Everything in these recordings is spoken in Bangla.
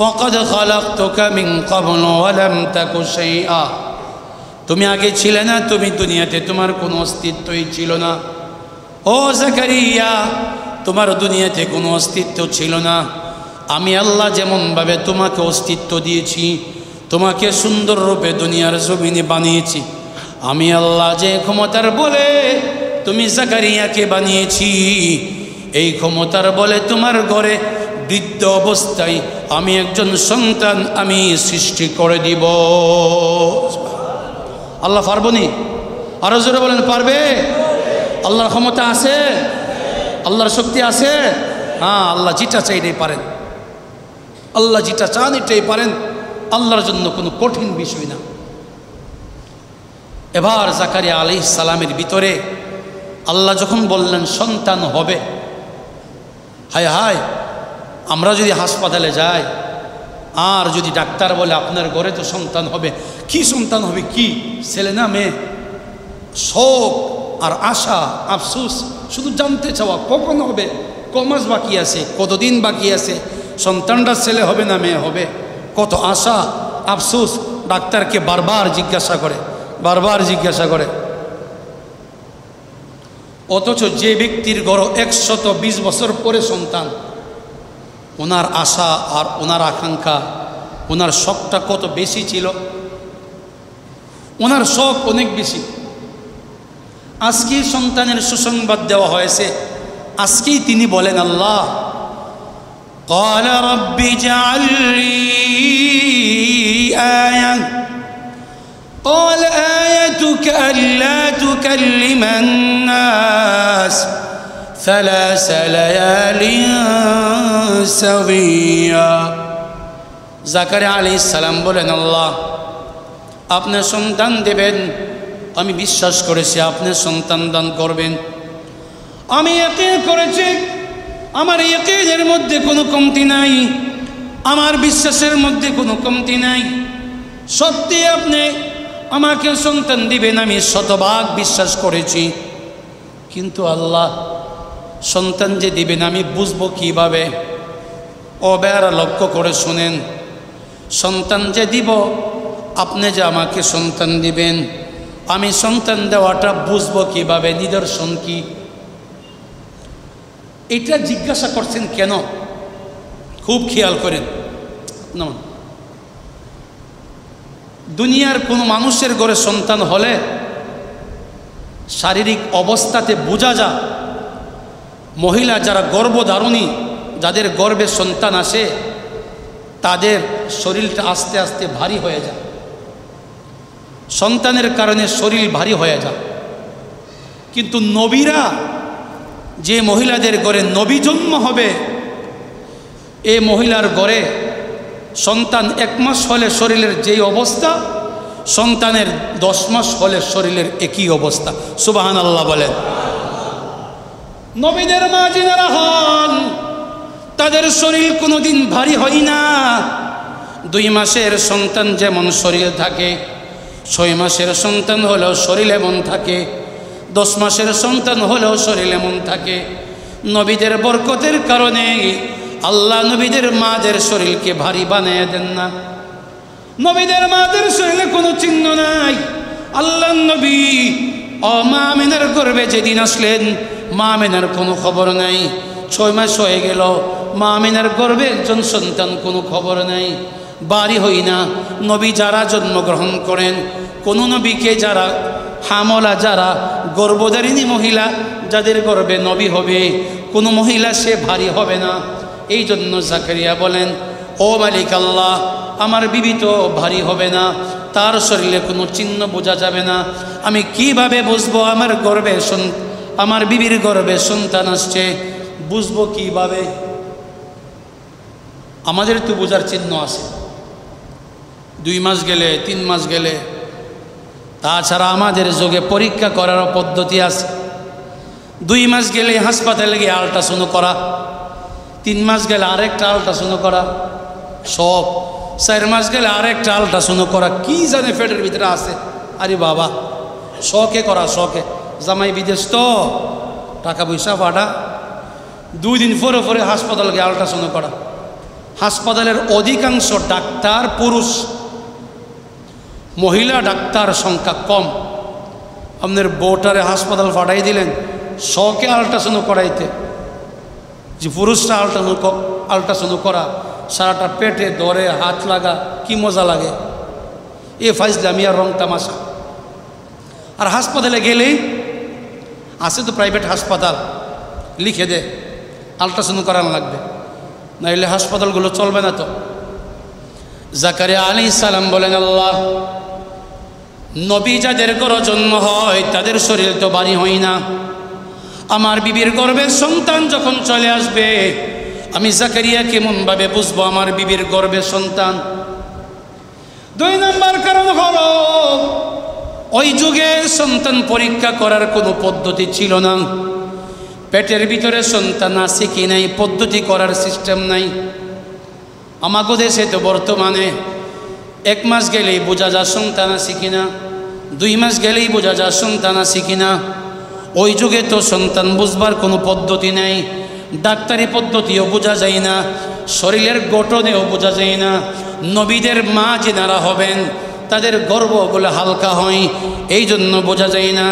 وقد خلقتك من قبل ولم تك شيئا তুমি আগে ছিলে না, তুমি দুনিয়াতে তোমার কোনো অস্তিত্বই ছিল না। ও জাকারিয়া, তোমার দুনিয়াতে কোনো অস্তিত্ব ছিল না। আমি আল্লাহ যেমনভাবে তোমাকে অস্তিত্ব দিয়েছি, তোমাকে সুন্দর রূপে দুনিয়ার জমিনে বানিয়েছি, আমি আল্লাহ যে ক্ষমতার বলে তুমি জাকারিয়াকে বানিয়েছি, এই ক্ষমতার বলে তোমার ঘরে বৃদ্ধ অবস্থায় আমি একজন সন্তান আমি সৃষ্টি করে দিব। আল্লাহ পারবনি? আরো জোরে বলেন, পারবে? আল্লাহর ক্ষমতা আছে, আল্লাহর শক্তি আছে। হ্যাঁ, আল্লাহ যেটা চাই এটাই পারেন, আল্লাহ যেটা চান এটাই পারেন, আল্লাহর জন্য কোনো কঠিন বিষয় না। এবার জাকারিয়া আলাইহিস সালামের ভিতরে আল্লাহ যখন বললেন সন্তান হবে, হায় হায়, আমরা যদি হাসপাতালে যাই আর যদি ডাক্তার বলে আপনার ঘরে তো সন্তান হবে, কি সন্তান হবে, কি ছেলে না মেয়ে, শোক আর আশা আফসোস, শুধু জানতে চাওয়া কখন হবে, কমাস বাকি আছে, কতদিন বাকি আছে, সন্তানটা ছেলে হবে না মেয়ে হবে, কত আশা আফসোস ডাক্তারকে বারবার জিজ্ঞাসা করে, বারবার জিজ্ঞাসা করে। অথচ যে ব্যক্তির ঘর 120 বছর পরে সন্তান, ওনার আশা আর ওনার আকাঙ্ক্ষা, ওনার শখটা কত বেশি ছিল, ওনার শখ অনেক বেশি। আজকেই সন্তানের সুসংবাদ দেওয়া হয়েছে, আজকেই তিনি বলেন আল্লাহ قال رب اجعل لي آية قال آيتك ألا تكلم الناس 3 ليال سويا। জাকারিয়া আলাইহিস সালাম বলেন আল্লাহ আপনি সন্তান দেবেন, আমি বিশ্বাস করেছি আপনি সন্তান দান করবেন, আমি ইয়াকিন করেছি, আমার ইয়াকিনের মধ্যে কোনো কমতি নাই, আমার বিশ্বাসের মধ্যে কোনো কমতি নাই, সত্যি আপনি আমাকে সন্তান দিবেন, আমি শতভাগ বিশ্বাস করেছি। কিন্তু আল্লাহ সন্তান যে দিবেন আমি বুঝবো কিভাবে? ও বেয়ারা লক্ষ্য করে শুনেন, সন্তান যে দিব, আপনি যে আমাকে সন্তান দিবেন, আমি সন্তান দেওয়াটা বুঝবো কিভাবে? নিদর্শন কি? এটা জিজ্ঞাসা করছেন কেন? খুব খেয়াল করেন। দুনিয়ার কোনো মানুষের ঘরে সন্তান হলে শারীরিক অবস্থাতে বোঝা যায়, মহিলা যারা গর্ভধারণী, যাদের গর্ভে সন্তান আসে, তাদের শরীরটা আস্তে আস্তে ভারী হয়ে যায়, সন্তানের কারণে শরীর ভারী হয়ে যায়। কিন্তু নবীরা, যে মহিলাদের ঘরে নবী জন্ম হবে, এই মহিলার ঘরে সন্তান 1 মাস হলে শরীরের যেই অবস্থা, সন্তানের 10 মাস হলে শরীরের একই অবস্থা। সুবহানাল্লাহ বলেন। নবীদের মা যিনারা হন, তাদের শরীর কোনোদিন ভারী হয় না। 2 মাসের সন্তান যেমন শরীরে থাকে, 6 মাসের সন্তান হলেও শরীর এমন থাকে, 10 মাসের সন্তান হলেও শরীর এমন থাকে। নবীদের বরকতের কারণে আল্লাহ নবীদের মাদের শরীরকে ভারী বানিয়ে দেন না। নবীদের মাদের শরীরে কোনো চিহ্ন নাই। আল্লাহ নবী মা আমিনার গর্ভে যেদিন আসলেন, মা আমিনার কোনো খবর নাই। 6 মাস হয়ে গেল, মা আমিনার গর্ভে একজন সন্তান, কোনো খবর নাই, বাড়ি হই না। নবী যারা জন্মগ্রহণ করেন, কোনো নবীকে যারা হামলা, যারা গর্ভধারিণী মহিলা, যাদের গর্ভে নবী হবে, কোনো মহিলা সে ভারী হবে না। এই জন্য জাকারিয়া বলেন, ও মালিক আল্লাহ, আমার বিবি তো ভারী হবে না, তার শরীরে কোনো চিহ্ন বোঝা যাবে না, আমি কিভাবে বুঝবো আমার বিবির গর্ভে সন্তান আসছে? বুঝবো কিভাবে? আমাদের তো বোঝার চিহ্ন আছে, 2 মাস গেলে, 3 মাস গেলে। তাছাড়া আমাদের যুগে পরীক্ষা করার পদ্ধতি আছে। 2 মাস গেলে হাসপাতালে গিয়ে আল্ট্রাসাউন্ড করা, 3 মাস গেলে আরেকটা আল্ট্রাসাউন্ড করা, সব 4 মাস গেলে আরেকটা আল্ট্রাসাউন্ড করা, কি জানে পেটের ভিতরে আছে। আরে বাবা, শখে করা, শখে। জামাই বিদেশ তো, টাকা পয়সা পাঠা, 2 দিন পরে পরে হাসপাতাল গিয়ে আল্ট্রাসাউন্ড করা। হাসপাতালের অধিকাংশ ডাক্তার পুরুষ, মহিলা ডাক্তার সংখ্যা কম। আপনার বউটারে হাসপাতাল পাঠাই দিলেন শখে আল্ট্রাসাউন্ড করাইতে, যে পুরুষরা আল্ট্রাসাউন্ড করা, সারাটা পেটে ধরে হাত লাগা, কি মজা লাগে। এ ফাইজলামি আর রং তামাশা। আর হাসপাতালে গেলেই আছে তো প্রাইভেট হাসপাতাল, লিখে দে আল্ট্রাসাউন্ড করানো লাগবে, নাইলে হাসপাতালগুলো চলবে না। তো জাকারিয়া আলাইহিস সালাম বলেন, আল্লাহ, নবী যাদের ঘরে জন্ম হয় তাদের শরীর তো ভারী হয় না, আমার বিবির গর্ভে সন্তান যখন চলে আসবে আমি জাকারিয়া কেমনভাবে বুঝবো আমার বিবির গর্ভে সন্তান? 2 নম্বর কারণ হলো ওই যুগে সন্তান পরীক্ষা করার কোনো পদ্ধতি ছিল না। পেটের ভিতরে সন্তান আছে কি নাই পদ্ধতি করার সিস্টেম নাই। আমাগো দেশে তো বর্তমানে 1 মাস গেলেই বোঝা যায় সন্তান আছে কিনা, 2 মাস গেলেই বোঝা যায় সন্তান আছে কিনা। ওই যুগে তো সন্তান বুঝবার কোনো পদ্ধতি নেই, ডাক্তারি পদ্ধতিও বোঝা যায় না, শরীরের গঠনেও বোঝা যায় না। নবীদের মা যেনারা হবেন তাদের গর্ভগুলো হালকা হয়, এই জন্য বোঝা যায় না।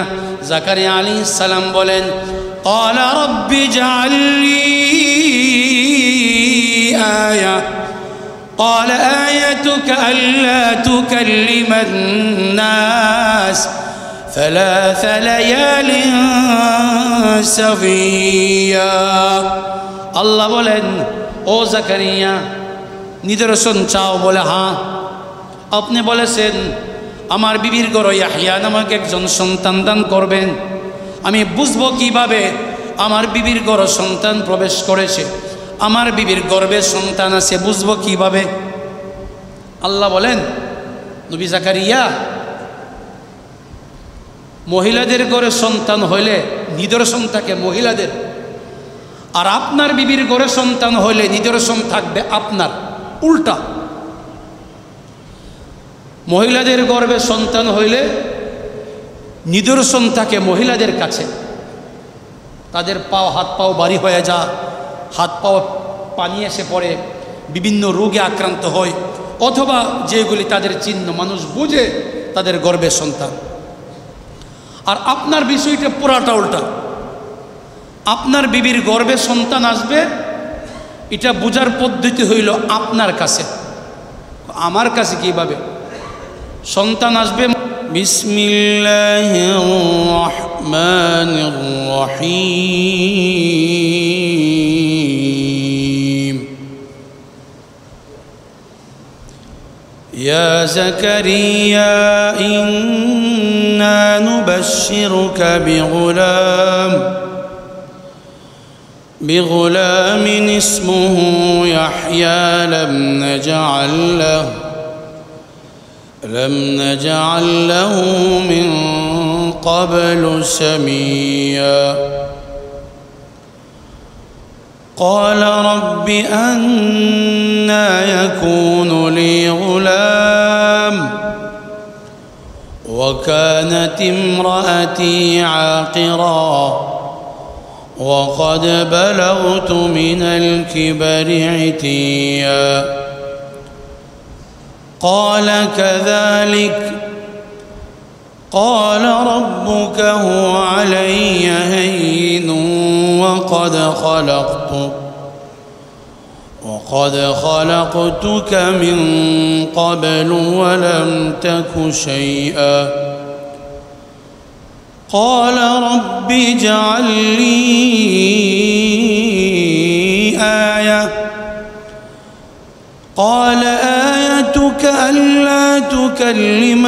জাকারিয়া আলাইহিস সালাম বলেন, ক্বালা রাব্বি জাআলনি আয়া, ক্বালা আয়াতুকা আল্লা তুকাল্লিমান নাস ثلاث ليال سويا। আল্লাহ বলেন, ও জাকারিয়া নিদর্শন চাও? বলে হ্যাঁ। আপনি বলেছেন আমার বিবির ঘরে ইয়াহইয়া নামক একজন সন্তান দান করবেন, আমি বুঝবো কিভাবে আমার বিবির ঘরে সন্তান প্রবেশ করেছে, আমার বিবির গর্ভে সন্তান আছে, বুঝবো কিভাবে? আল্লাহ বলেন, নবী জাকারিয়া, মহিলাদের ঘরে সন্তান হইলে নিদর্শন থাকে মহিলাদের, আর আপনার বিবির ঘরে সন্তান হইলে নিদর্শন থাকবে আপনার। উল্টা, মহিলাদের গর্ভে সন্তান হইলে নিদর্শন থাকে মহিলাদের কাছে, তাদের পাও হাত পাও ভারী হয়ে যা, হাত পাও পানি এসে পড়ে, বিভিন্ন রোগে আক্রান্ত হয়, অথবা যেগুলি তাদের চিহ্ন মানুষ বুঝে তাদের গর্ভে সন্তান। আর আপনার বিষয়টা পুরাটা উল্টা, আপনার বিবির গর্ভে সন্তান আসবে এটা বুঝার পদ্ধতি হইল আপনার কাছে, আমার কাছে কিভাবে সন্তান আসবে? বিসমিল্লাহির রহমানির রহিম। ইয়া জাকারিয়া ইন্না নুবাশশিরুকা بغلام اسمه يحيى لم نجعل له من قبل سميا قال رب أنى يكون لي غلام وكانت امرأتي عاقرا وقد بلغت من الكبر عتيا قال كذلك قال ربك هو علي هين وقد خلقتك من قبل ولم تك شيئا قال رب اجعل لي آية قال آيتك ألا تكلم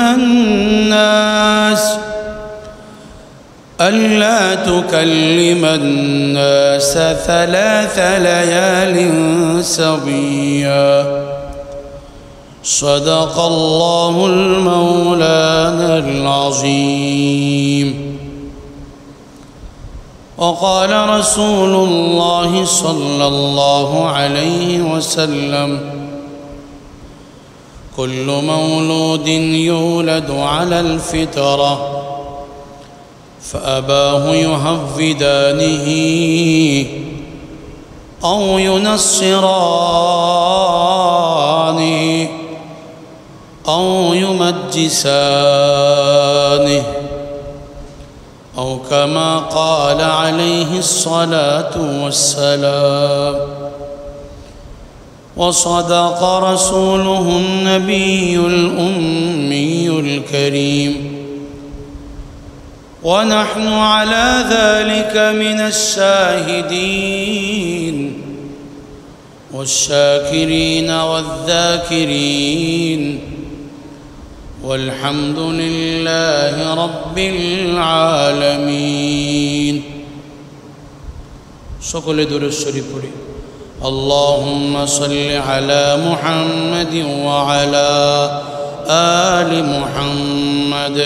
الناس 3 ليال سويا صدق الله المولانا العظيم وقال رسول الله صلى الله عليه وسلم كل مولود يولد على الفطرة فأباه يهودانه أو ينصرانه أو يمجسانه أو كما قال عليه الصلاة والسلام. وصدق رسوله النبي الأمي الكريم، ونحن على ذلك من الشاهدين والشاكرين والذاكرين، والحمد لله رب العالمين. সকলে দুরূদ শরীফ পড়ি। اللهم صل على محمد وعلى آل محمد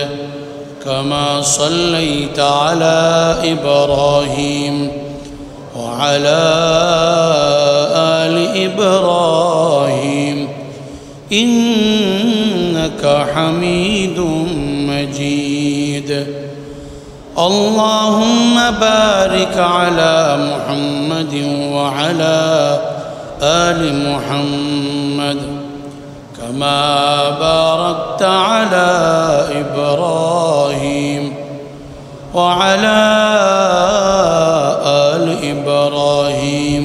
كما صليت على إبراهيم وعلى آل إبراهيم إنك حميد مجيد. اللهم بارك على محمد وعلى آل محمد كما باركت على إبراهيم وعلى آل إبراهيم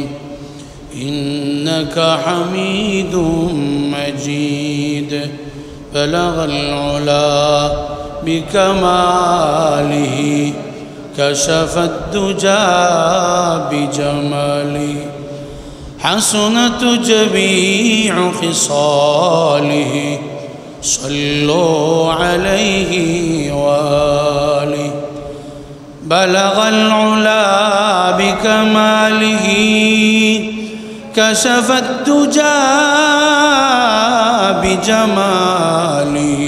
إنك حميد مجيد. بلغ العلا بكماله كشف الدجى بجماله حسنت جميع خصاله صلوا عليه وآله. بلغ العلا بكماله كشف الدجى بجماله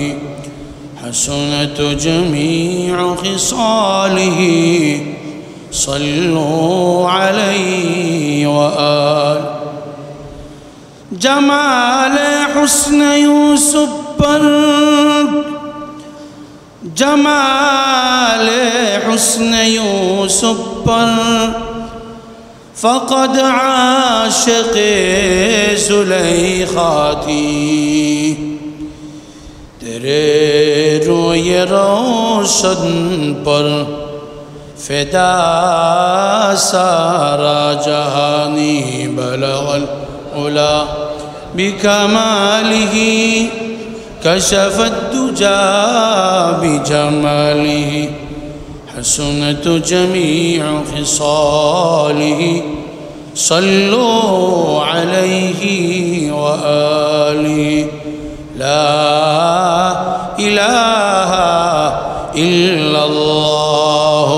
حسنت جميع خصاله صلوا عليه وآله. جمال حسن يوسف پر جمال حسن يوسف پر فقد عاشق زلیخا تھی. تیرے روی روشن پر فدا سارا جہانی. بلغ العلا بکمالہ کشف الدجى بجمالہ حسنت جميع خصاله صلوا عليه وآله. لا إله إلا الله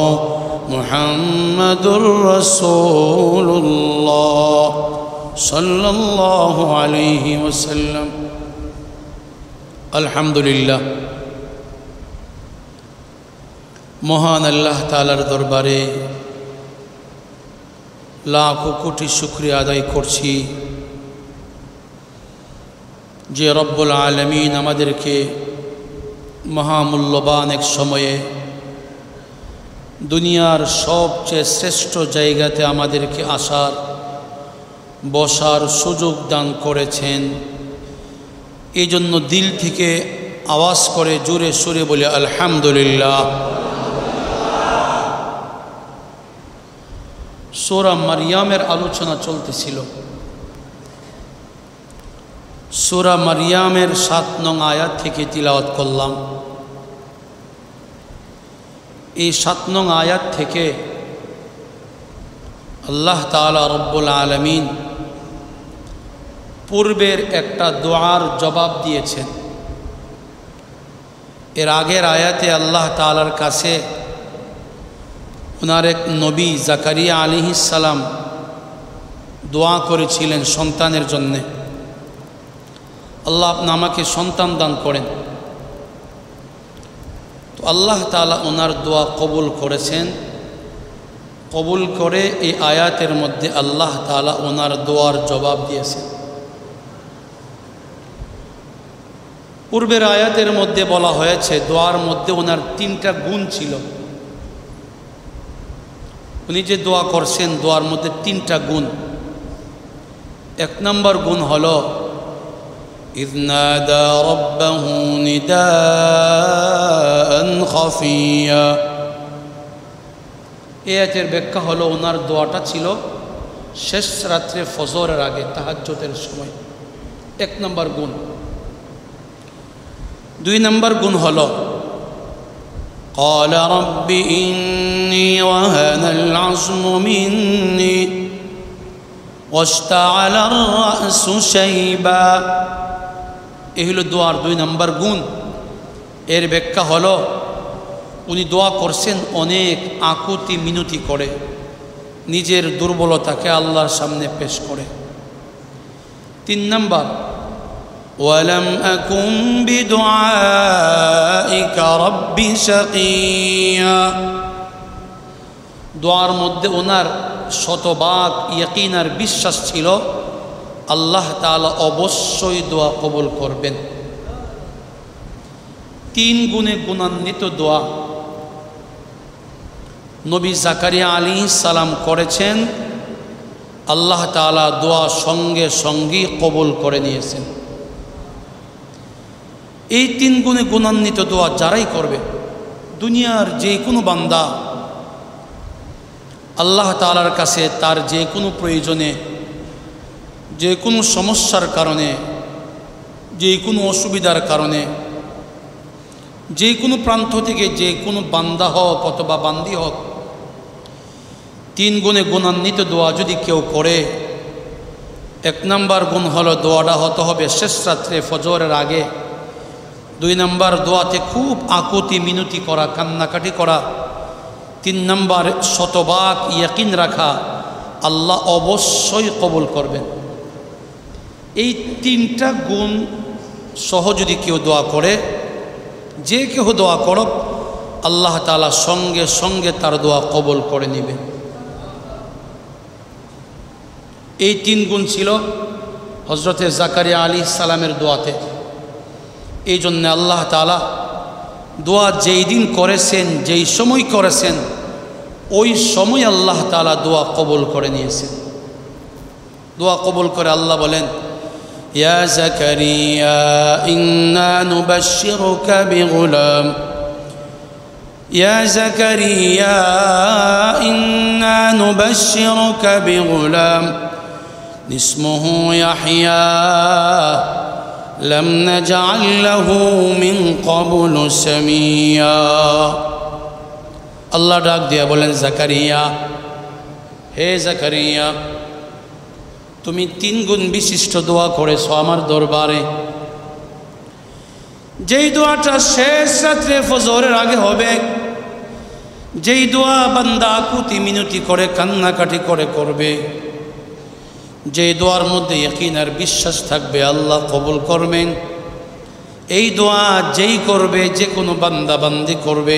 محمد رسول الله صلى الله عليه وسلم. الحمد لله. মহান আল্লাহ তাআলার দরবারে লাখো কোটি শুকরিয়া আদায় করছি যে রব্বুল আলামিন আমাদেরকে মহামূল্যবান এক সময়ে দুনিয়ার সবচেয়ে শ্রেষ্ঠ জায়গাতে আমাদেরকে আসার বসার সুযোগ দান করেছেন। এই জন্য দিল থেকে আওয়াজ করে জোরে সুরে বলে আলহামদুলিল্লাহ। সূরা মারইয়ামের আলোচনা চলতেছিল। সূরা মারইয়ামের ৭ নং আয়াত থেকে তিলাওয়াত করলাম। এই ৭ নং আয়াত থেকে আল্লাহ তাআলা রব্বুল আলামিন পূর্বের একটা দোয়ার জবাব দিয়েছেন। এর আগের আয়াতে আল্লাহ তাআলার কাছে ওনার এক নবী জাকারিয়া আলাইহিস সালাম দোয়া করেছিলেন সন্তানের জন্যে, আল্লাহ আপনি আমাকে সন্তান দান করেন। তো আল্লাহ তাআলা ওনার দোয়া কবুল করেছেন। কবুল করে এই আয়াতের মধ্যে আল্লাহ তাআলা ওনার দোয়ার জবাব দিয়েছেন। পূর্বের আয়াতের মধ্যে বলা হয়েছে দোয়ার মধ্যে ওনার 3টা গুণ ছিল। উনি যে দোয়া করছেন দোয়ার মধ্যে 3টা গুণ। এক নম্বর গুণ হলো إذ نادى ربه نداء خفيا। এই আয়াতের ব্যাখ্যা হলো ওনার দোয়াটা ছিল শেষ রাত্রে ফজরের আগে তাহাজ্জুদের সময়, এক নম্বর গুণ। দুই নম্বর গুণ হলো قال رب إني وهن العظم مني واشتعل الرأس شيبا। এই হলো দোয়ার দুই নম্বর গুণ। এর ব্যাখ্যা হলো উনি দোয়া করছেন অনেক আকুতি মিনতি করে, নিজের দুর্বলতাকে আল্লাহর সামনে পেশ করে। তিন নম্বর ওয়ালাম আকুম বিদুআইকা রাব্বি শাকিয়া। দোয়ার মধ্যে ওনার শতভাগ ইয়াকিন আর বিশ্বাস ছিল আল্লাহ তাআলা অবশ্যই দোয়া কবুল করবেন। তিন গুণে গুণান্বিত দোয়া নবী জাকারিয়া আলাইহিস সালাম করেছেন, আল্লাহ তাআলা দোয়া সঙ্গে সঙ্গে কবুল করে নিয়েছেন। এই তিন গুণে গুণান্বিত দোয়া যারাই করবে, দুনিয়ার যে কোনো বান্দা আল্লাহ তাআলার কাছে তার যে কোনো প্রয়োজনে, যে কোনো সমস্যার কারণে, যে কোনো অসুবিধার কারণে, যে কোনো প্রান্ত থেকে যে কোনো বান্দা হোক অথবা বান্দি হোক, তিন গুণে গুণান্বিত দোয়া যদি কেউ করে, এক নম্বর গুণ হলো দোয়াটা হতে হবে শেষ রাত্রে ফজরের আগে। দুই নম্বর দোয়াতে খুব আকুতি মিনতি করা, কান্নাকাটি করা। তিন নম্বর শতভাগ ইয়াকিন রাখা আল্লাহ অবশ্যই কবুল করবেন। এই তিনটা গুণ সহ যদি কেউ দোয়া করে, যে কেউ দোয়া করব আল্লাহ তাআলা সঙ্গে সঙ্গে তার দোয়া কবুল করে নেবেন। এই তিন গুণ ছিল হযরতে জাকারিয়া আলাইহিস সালামের দোয়াতে। এই জন্য আল্লাহ তাআলা দোয়া যেই দিন করেছেন, যেই সময় করেছেন, ওই সময় আল্লাহ তাআলা দোয়া কবুল করে নিয়েছেন। দোয়া কবুল করে আল্লাহ বলেন, ইয়া জাকারিয়া ইন্না নুবাশশিরুকা বিগুলাম, ইয়া জাকারিয়া ইন্না নুবাশশিরুকা বিগুলাম ইসমুহু ইয়াহইয়া لم نجعل له من قبل سميا। আল্লাহ ডাক দিয়া বলেন, জাকারিয়া, হে জাকারিয়া, তুমি তিন গুণ বিশিষ্ট দোয়া করেছো আমার দরবারে। যেই দোয়াটা শেষ রাত্রে ফজরের আগে হবে, যেই দোয়া বান্দা আকুতি মিনতি করে কান্নাকাটি করে করবে, যে দোয়ার মধ্যে ইয়াকিন আর বিশ্বাস থাকবে আল্লাহ কবুল করবেন, এই দোয়া যেই করবে, যে কোনো বান্দা বান্দি করবে,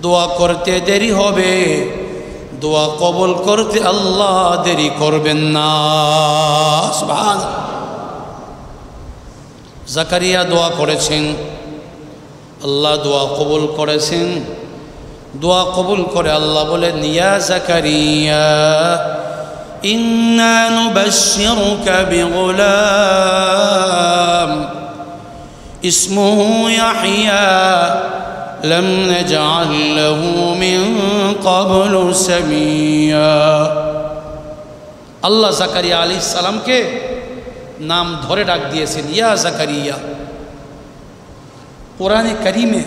দোয়া করতে দেরি হবে, দোয়া কবুল করতে আল্লাহ দেরি করবেন না। সুবহানাল্লাহ। জাকারিয়া দোয়া করেছেন, আল্লাহ দোয়া কবুল করেছেন। দোয়া কবুল করে আল্লাহ বলেন, ইয়া জাকারিয়া ইন্না নুবাশশিরুকা বিগুলাম ইসমুহু ইয়াহইয়া লাম নাজআল লাহু মিন ক্বাবলু সামিয়া। আল্লাহ জাকারিয়া আলাইহিস সালামকে নাম ধরে ডাক দিয়েছেন, ইয়া জাকারিয়া। কোরআনে কারিমে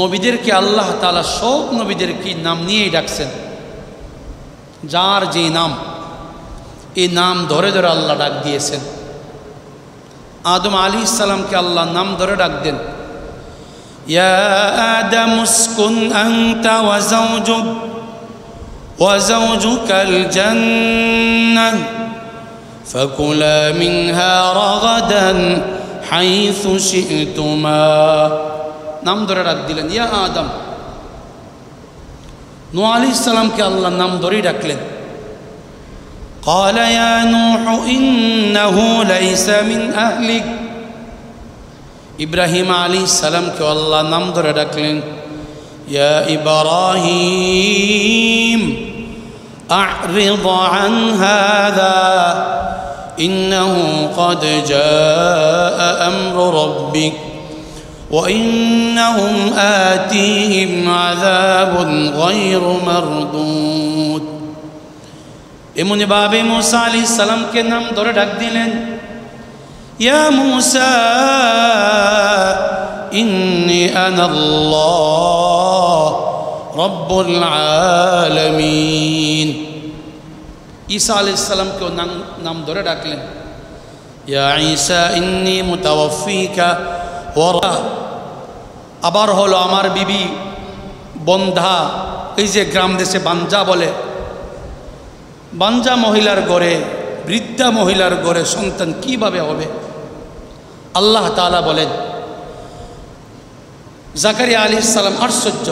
নবীদেরকে আল্লাহ তাআলা সব নবীদেরকে নাম নিয়েই ডাকছেন। যার যে নাম, এই নাম ধরে ধরে আল্লাহ ডাক দিয়েছেন। আদম আলাইহিস সালামকে আল্লাহ নাম ধরে ডাক দেন, ইয়া আদম উসকুন আনতা ওয়া যাওজুকাল জান্নাহ ফাকুলা মিনহা রাগাদান হাইসু শি'তুমা। নাম ধরে ডাক দিলেন, ইয়া আদম। নূহ আলাইহিস সালামকে আল্লাহ নাম ধরেই ডাকলেন, قال يا نوح إنه ليس من أهلك। ইব্রাহিম আলাইহিস সালামকে আল্লাহ নাম ধরে ডাকলেন, ইয়া ইব্রাহিম أعرض عن هذا إنه قد جاء أمر ربك وإنهم آتيهم عذاب غير مردود এমনি ভাবে মুসা আলাইহিস সালামকে নাম ধরে ডাক দিলেন, ইয়া মুসা ইন্নী আনাল্লাহ রব্বুল আলামিন। ঈসা আলাইহিস সালামকে নাম ধরে ডাকলেন, ইয়া ঈসা ইন্নী মুতাওয়াফফিকা ওয়া। আবার হলো আমার বিবি বন্ধা, এই যে গ্রাম দেশে বাঞ্জা বলে, বাঞ্জা মহিলার ঘরে, বৃদ্ধা মহিলার ঘরে সন্তান কিভাবে হবে? আল্লাহ তাআলা বলেন, জাকারিয়া আলাইহিস সালাম আশ্চর্য,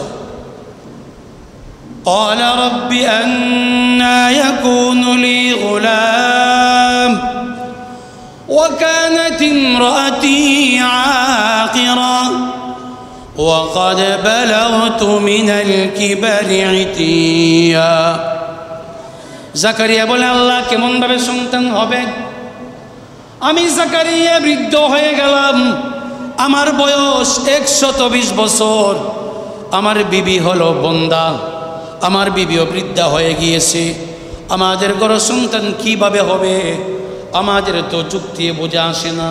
قال رب أنى يكون لي غلام وكانت امرأتي عاقرا وقد بلغت من الكبر عتيا। জাকারিয়া বলে, আল্লাহ কেমন ভাবে সন্তান হবে? আমি জাকারিয়া বৃদ্ধ হয়ে গেলাম, আমার বয়স 120 বছর, আমার বিবি হলো বন্দা, আমার বিবিও বৃদ্ধা হয়ে গিয়েছে, আমাদের ঘরে সন্তান কিভাবে হবে? আমাদের তো যুক্তি বোঝা আসে না।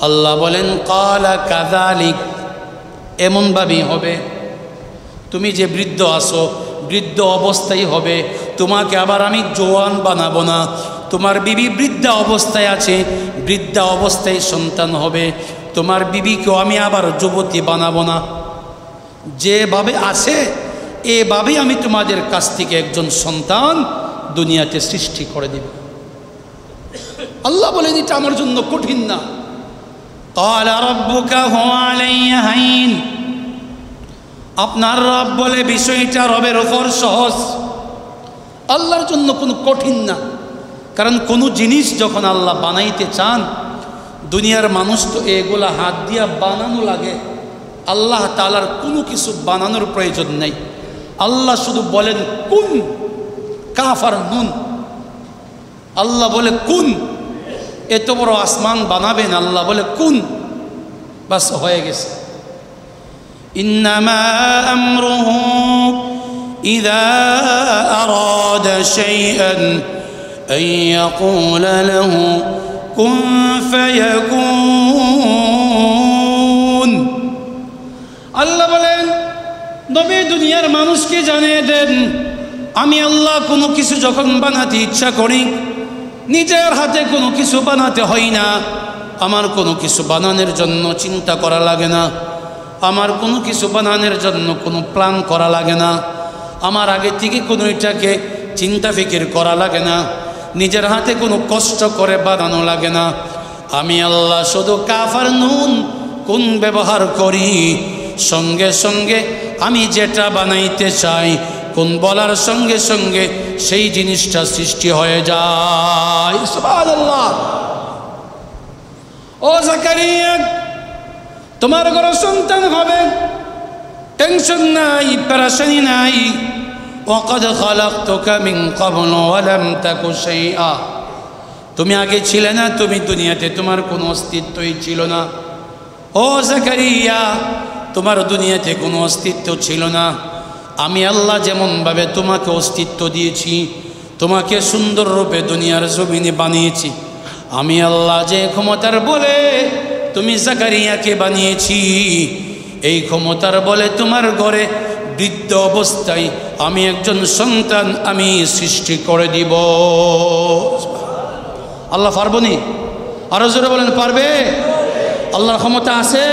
আল্লাহ বলেন, কালা কাযালিক, এমনভাবেই হবে। তুমি যে বৃদ্ধ আছো, বৃদ্ধ অবস্থায় হবে, তোমাকে আবার আমি জোয়ান বানাবো না। তোমার বিবি বৃদ্ধা অবস্থায় আছে, বৃদ্ধা অবস্থায় সন্তান হবে, তোমার বিবিকেও আমি আবার যুবতী বানাবো না। যেভাবে আছে এভাবেই আমি তোমাদের কাছ থেকে একজন সন্তান দুনিয়াতে সৃষ্টি করে দেব। আল্লাহ বলেন, এটা আমার জন্য কঠিন না। ক্বালা রাব্বুকা হুয়া আলাইয়া হাইন, আপনার রব বলে বিষয়টা রবের উপর সহজ, আল্লাহর জন্য কোনো কঠিন না। কারণ কোনো জিনিস যখন আল্লাহ বানাইতে চান, দুনিয়ার মানুষ তো এগুলা হাত দিয়া বানানো লাগে, আল্লাহ তাআলার কোনো কিছু বানানোর প্রয়োজন নেই। আল্লাহ শুধু বলেন কুন, কাফ আর নুন। আল্লাহ বলে কুন, এত বড় আসমান বানাবেন, আল্লাহ বলে কুন, বাস হয়ে গেছে। ইন্নামা আমরুহু ইযা আরাদা শাইআন আন ইয়াকুলা লাহু কুন ফায়াকুন। আল্লাহ বলেন, নবী দুনিয়ার মানুষকে জানিয়ে দেন, আমি আল্লাহ কোনো কিছু যখন বানাতে ইচ্ছা করি, নিজের হাতে কোনো কিছু বানাতে হয় না। আমার কোনো কিছু বানানোর জন্য চিন্তা করা লাগে না, আমার কোনো কিছু বানানোর জন্য কোনো প্ল্যান করা লাগে না, আমার আগে থেকে কোনো এটাকে চিন্তা ফিকির করা লাগে না, নিজের হাতে কোনো কষ্ট করে বানানো লাগে না। আমি আল্লাহ শুধু কাফ আর নুন কোন ব্যবহার করি, সঙ্গে সঙ্গে আমি যেটা বানাইতে চাই, কোন বলার সঙ্গে সঙ্গে সেই জিনিসটা সৃষ্টি হয়ে যায়। সুবহানাল্লাহ। ও জাকারিয়া, তোমার ঘরে সন্তান হবে, টেনশন নাই, পেরেশানি নাই। ওয়াকাদ খালাকতুকা মিন ক্বাবল ওয়া লাম তাকু শাইআ, তুমি আগে ছিলে না, তুমি দুনিয়াতে তোমার কোনো অস্তিত্বই ছিল না। ও জাকারিয়া, তোমার দুনিয়াতে কোনো অস্তিত্ব ছিল না। আমি আল্লাহ যেমনভাবে তোমাকে অস্তিত্ব দিয়েছি, তোমাকে সুন্দর রূপে দুনিয়ার জমিনে বানিয়েছি, আমি আল্লাহ যে ক্ষমতার বলে তুমি জাকারিয়াকে বানিয়েছি, এই ক্ষমতার বলে তোমার ঘরে বৃদ্ধ অবস্থায় আমি একজন সন্তান আমি সৃষ্টি করে দিব। আল্লাহ পারবনি? আরো জোরে বলেন, পারবে? আল্লাহর ক্ষমতা আছে,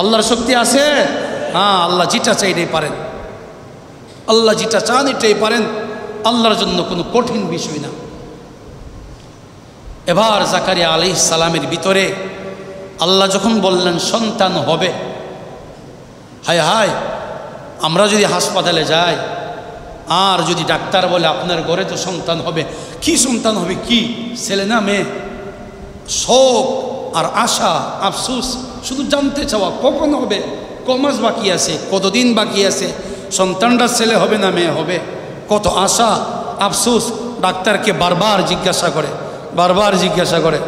আল্লাহর শক্তি আছে। হ্যাঁ, আল্লাহ যেটা চাই এটাই পারেন, আল্লাহ যেটা চান এটাই পারেন, আল্লাহর জন্য কোনো কঠিন বিষয় না। এবার জাকারিয়া আলাইহিস সালামের ভিতরে আল্লাহ যখন বললেন সন্তান হবে, হায় হায়, আমরা যদি হাসপাতালে যাই আর যদি ডাক্তার বলে আপনার ঘরে তো সন্তান হবে, কি সন্তান হবে, কি ছেলে না মেয়ে, শোক আর আশা আফসোস, শুধু জানতে চাওয়া কখন হবে, কমাস বাকি আছে, কতদিন বাকি আছে, সন্তানটা ছেলে হবে না মেয়ে হবে, কত আশা আফসোস ডাক্তারকে বারবার জিজ্ঞাসা করে।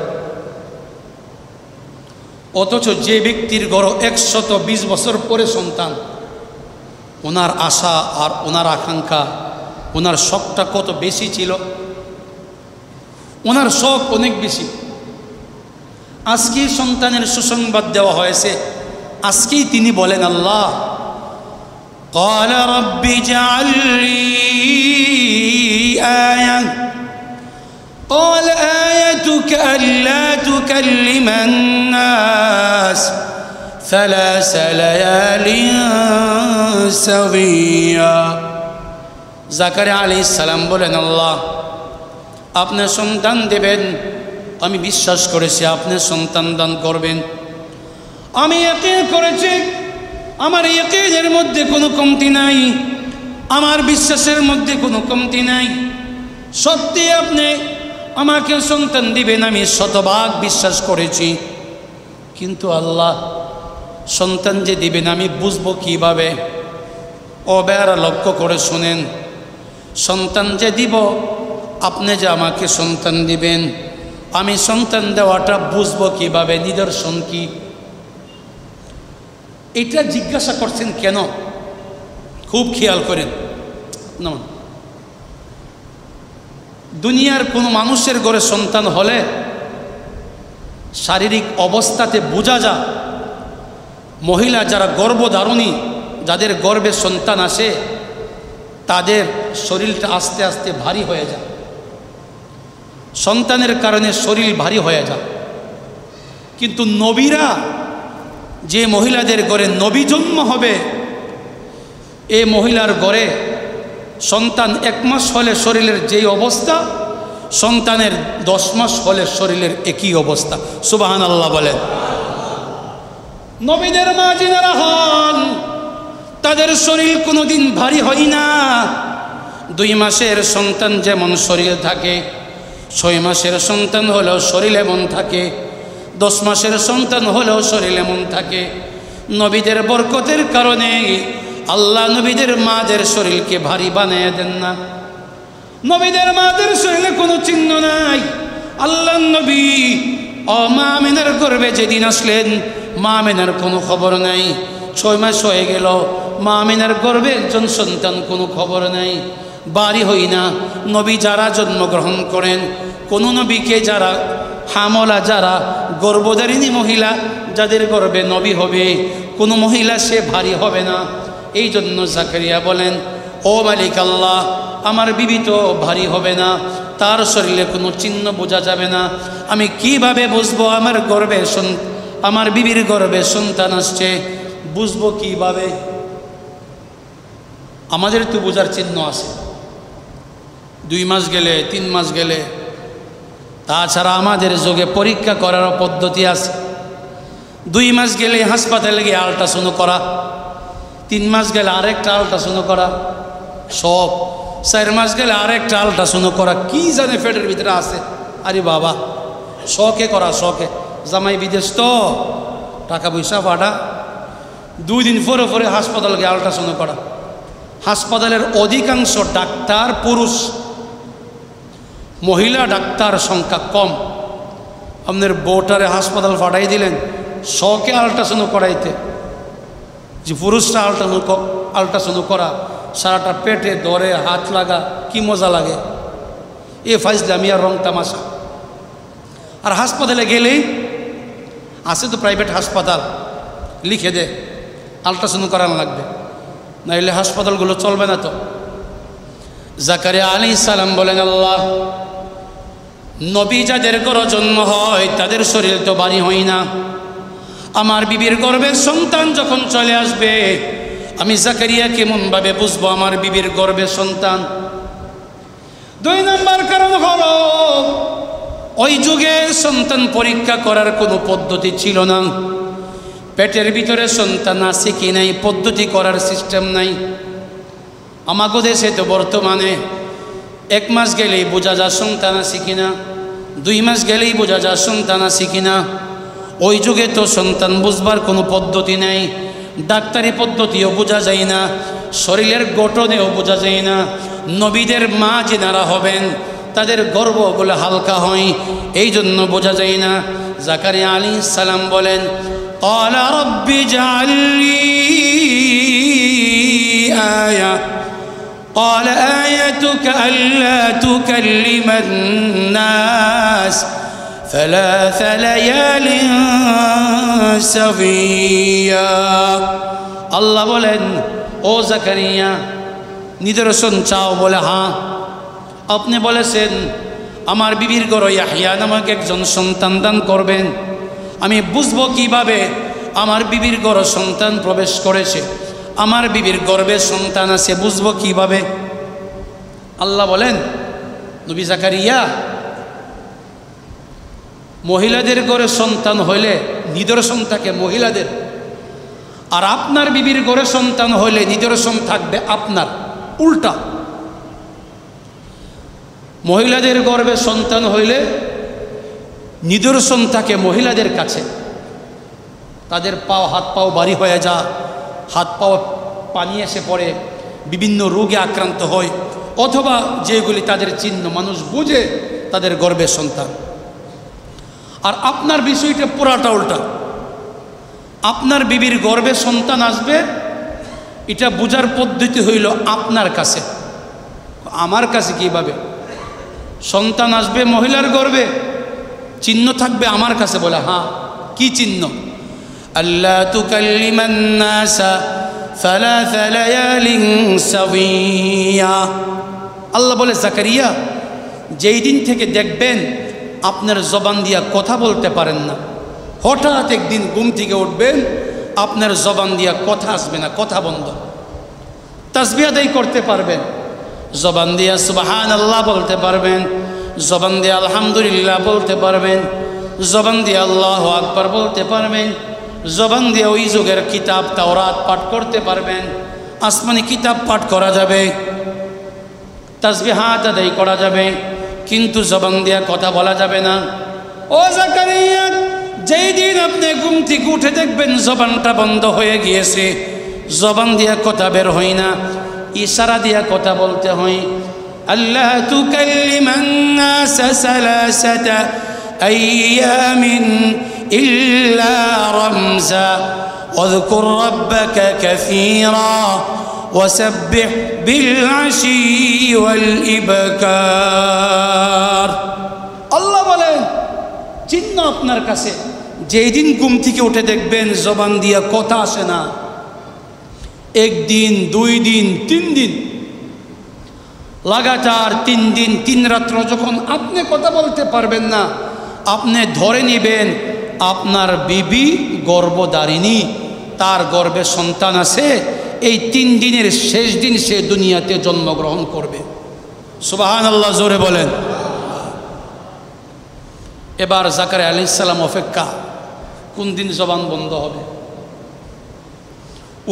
অথচ যে ব্যক্তির গড় 120 বছর পরে সন্তান, ওনার আশা আর ওনার আকাঙ্ক্ষা, ওনার শখটা কত বেশি ছিল, ওনার শখ অনেক বেশি। আজকেই সন্তানের সুসংবাদ দেওয়া হয়েছে, আজকেই তিনি বলেন আল্লাহ قال رب اجعل لي آية قال آيتك ألا تكلم الناس 3 ليال سويا। জাকারিয়া আলাইহিস সালাম বলেন আল্লাহ আপনি সন্তান দেবেন, আমি বিশ্বাস করেছি আপনি সন্তান দান করবেন, আমি ইয়াকিন করেছি, আমার ইয়াকিনের মধ্যে কোনো কমতি নাই, আমার বিশ্বাসের মধ্যে কোনো কমতি নাই। সত্যি আপনি আমাকে সন্তান দিবেন, আমি শতভাগ বিশ্বাস করেছি। কিন্তু আল্লাহ সন্তান যে দিবেন আমি বুঝবো কিভাবে? ও বেয়ারা লক্ষ্য করে শুনেন, সন্তান যে দিব, আপনি যে আমাকে সন্তান দিবেন, আমি সন্তান দেওয়াটা বুঝবো কিভাবে? নিদর্শন কি? এটা জিজ্ঞাসা করছেন কেন? খুব খেয়াল করেন। দুনিয়ার কোনো মানুষের ঘরে সন্তান হলে শারীরিক অবস্থাতে বোঝা যায়, মহিলা যারা গর্ভধারণী, যাদের গর্ভে সন্তান আসে, তাদের শরীরটা আস্তে আস্তে ভারী হয়ে যায়, সন্তানের কারণে শরীর ভারী হয়ে যায়। কিন্তু নবীরা, যে মহিলাদের ঘরে নবী জন্ম হবে, এই মহিলার ঘরে সন্তান 1 মাস হলে শরীরের যেই অবস্থা, সন্তানের 10 মাস হলে শরীরের একই অবস্থা। সুবহানাল্লাহ বলেন। নবীদের মা যিনারা হন, তাদের শরীর কোনোদিন ভারী হয় না। 2 মাসের সন্তান যেমন শরীরে থাকে, 6 মাসের সন্তান হলেও শরীর এমন থাকে, 10 মাসের সন্তান হলেও শরীর এমন থাকে। নবীদের বরকতের কারণে আল্লাহ নবীদের মাদের শরীরকে ভারী বানিয়ে দেন না। নবীদের মাদের শরীরে কোনো চিহ্ন নাই। আল্লাহ নবী মা আমিনার গর্ভে যেদিন আসলেন, মা আমিনার কোনো খবর নাই। 6 মাস হয়ে গেল, মা আমিনার গর্ভে একজন সন্তান, কোনো খবর নাই, বাড়ি হই না। নবী যারা জন্মগ্রহণ করেন, কোনো নবীকে যারা হামলা, যারা গর্ভধারিণী মহিলা, যাদের গর্ভে নবী হবে, কোনো মহিলা সে ভারী হবে না। এই জন্য জাকারিয়া বলেন, ও মালিক আল্লাহ, আমার বিবি তো ভারী হবে না, তার শরীরে কোনো চিহ্ন বোঝা যাবে না, আমি কিভাবে বুঝবো আমার বিবির গর্ভে সন্তান আসছে? বুঝবো কিভাবে? আমাদের তো বোঝার চিহ্ন আছে, 2 মাস গেলে, 3 মাস গেলে। তাছাড়া আমাদের যুগে পরীক্ষা করার পদ্ধতি আছে। 2 মাস গেলে হাসপাতালে গিয়ে আল্ট্রাসাউন্ড করা, 3 মাস গেলে আরেকটা আল্ট্রাসাউন্ড করা, সব 4 মাস গেলে আরেকটা আল্ট্রাসাউন্ড করা। কি জানে পেটের ভিতরে আছে? আরে বাবা, শখে করা, শখে। জামাই বিদেশ তো, টাকা পয়সা পাঠা, 2 দিন পরে পরে হাসপাতাল গিয়ে আল্ট্রাসাউন্ড করা। হাসপাতালের অধিকাংশ ডাক্তার পুরুষ, মহিলা ডাক্তার সংখ্যা কম। আপনার বউটারে হাসপাতাল পাঠাই দিলেন শখে আল্ট্রাসাউন্ড করাইতে, যে পুরুষরা আল্ট্রাসাউন্ড করা, সারাটা পেটে ধরে হাত লাগা, কি মজা লাগে। এ ফাইজলামি আর রং তামাশা। আর হাসপাতালে গেলেই আছে তো প্রাইভেট হাসপাতাল, লিখে দে আল্ট্রাসাউন্ড করানো লাগবে, নাইলে হাসপাতালগুলো চলবে না তো। জাকারিয়া আলাইহিস সালাম বলেন, আল্লাহ নবী যাদের ঘরে জন্ম হয় তাদের শরীর তো ভারী হয় না, আমার বিবির গর্ভের সন্তান যখন চলে আসবে, আমি জাকারিয়া কেমনভাবে বুঝবো আমার বিবির গর্ভের সন্তান? 2 নম্বর কারণ হলো, ওই যুগে সন্তান পরীক্ষা করার কোনো পদ্ধতি ছিল না। পেটের ভিতরে সন্তান আছে কি নাই পদ্ধতি করার সিস্টেম নাই। আমাগো দেশে তো বর্তমানে 1 মাস গেলেই বোঝা যায় সন্তান আছে কিনা, 2 মাস গেলেই বোঝা যায় সন্তান আছে কিনা। ওই যুগে তো সন্তান বুঝবার কোনো পদ্ধতি নেই, ডাক্তারি পদ্ধতিও বোঝা যায় না, শরীরের গঠনেও বোঝা যায় না। নবীদের মা যেনারা হবেন তাদের গর্বগুলো হালকা হয়। এই জন্য বোঝা যায় না। জাকারিয়া আলাইহিস সালাম বলেন, ক্বালা রাব্বি জাআল লি আয়া, ক্বালা আয়াতুকা আল্লা তুকাল্লিমান নাস ثلاث ليال سويا। আল্লাহ বলেন, ও জাকারিয়া নিদর্শন চাও? বলে হ্যাঁ। আপনি বলেছেন আমার বিবির ঘরে ইয়াহইয়া নামক একজন সন্তান দান করবেন। আমি বুঝবো কিভাবে আমার বিবির ঘরে সন্তান প্রবেশ করেছে, আমার বিবির গর্ভে সন্তান আছে, বুঝবো কিভাবে? আল্লাহ বলেন, নবী জাকারিয়া মহিলাদের ঘরে সন্তান হইলে নিদর্শন থাকে মহিলাদের, আর আপনার বিবির ঘরে সন্তান হইলে নিদর্শন থাকবে আপনার। উল্টা, মহিলাদের গর্ভে সন্তান হইলে নিদর্শন থাকে মহিলাদের কাছে। তাদের পাও হাত পাও ভারী হয়ে যা, হাত পাও পানি এসে পড়ে, বিভিন্ন রোগে আক্রান্ত হয়, অথবা যেগুলি তাদের চিহ্ন মানুষ বুঝে তাদের গর্ভে সন্তান। আর আপনার বিষয়টা পুরাটা উল্টা। আপনার বিবির গর্ভে সন্তান আসবে, এটা বোঝার পদ্ধতি হইল আপনার কাছে। আমার কাছে কিভাবে? সন্তান আসবে মহিলার গর্ভে, চিহ্ন থাকবে আমার কাছে। বলে হ্যাঁ, কি চিহ্ন? আল্লা তুকাল্লিমান নাসা সালাসা লায়ালিন সাওয়িয়া। আল্লাহ বলে, জাকারিয়া যেই দিন থেকে দেখবেন আপনার জবান দিয়া কথা বলতে পারেন না, হঠাৎ একদিন ঘুম থেকে উঠবেন, আপনার জবান দিয়া কথা আসবে না, কথা বন্ধ। তাসবিহ আদায় করতে পারবেন, জবান দিয়া সুবহানাল্লাহ বলতে পারবেন, জবান দিয়া আলহামদুলিল্লাহ বলতে পারবেন, জবান দিয়া আল্লাহু আকবার বলতে পারবেন, জবান দিয়া ওই যুগের কিতাব তাওরাত পাঠ করতে পারবেন, আসমানি কিতাব পাঠ করা যাবে, তাসবিহাত আদায় করা যাবে, কিন্তু জবান দিয়া কথা বলা যাবে না। ও জাকারিয়া, যেই দিন আপনি ঘুম থেকে উঠে দেখবেন জবানটা বন্ধ হয়ে গিয়েছে, জবান দিয়া কথা বের হয় না, ইশারা দিয়া কথা বলতে হয়। আল্লাহ তুকাল্লিমান নাস সালাসাতা আইয়ামিন ইল্লা রামজা ওয়াযকুর রাব্বাকা কাসীরা ওয়াসাব্বিহ বিল আশি ওয়াল ইবকার। আল্লাহ বলেন, চিহ্ন আপনার কাছে। যেই দিন ঘুম থেকে উঠে দেখবেন জবান দিয়া কথা আসে না, একদিন, 2 দিন, 3 দিন, লাগাতার 3 দিন 3 রাত্র যখন আপনি কথা বলতে পারবেন না, আপনি ধরে নেবেন আপনার বিবি গর্ভধারিণী, তার গর্ভে সন্তান আছে। এই 3 দিনের শেষ দিন সে দুনিয়াতে জন্মগ্রহণ করবে। সুবহানাল্লাহ, জোরে বলেন। এবার জাকারিয়া আলাইহিস সালাম অপেক্ষা, কোন দিন জবান বন্ধ হবে।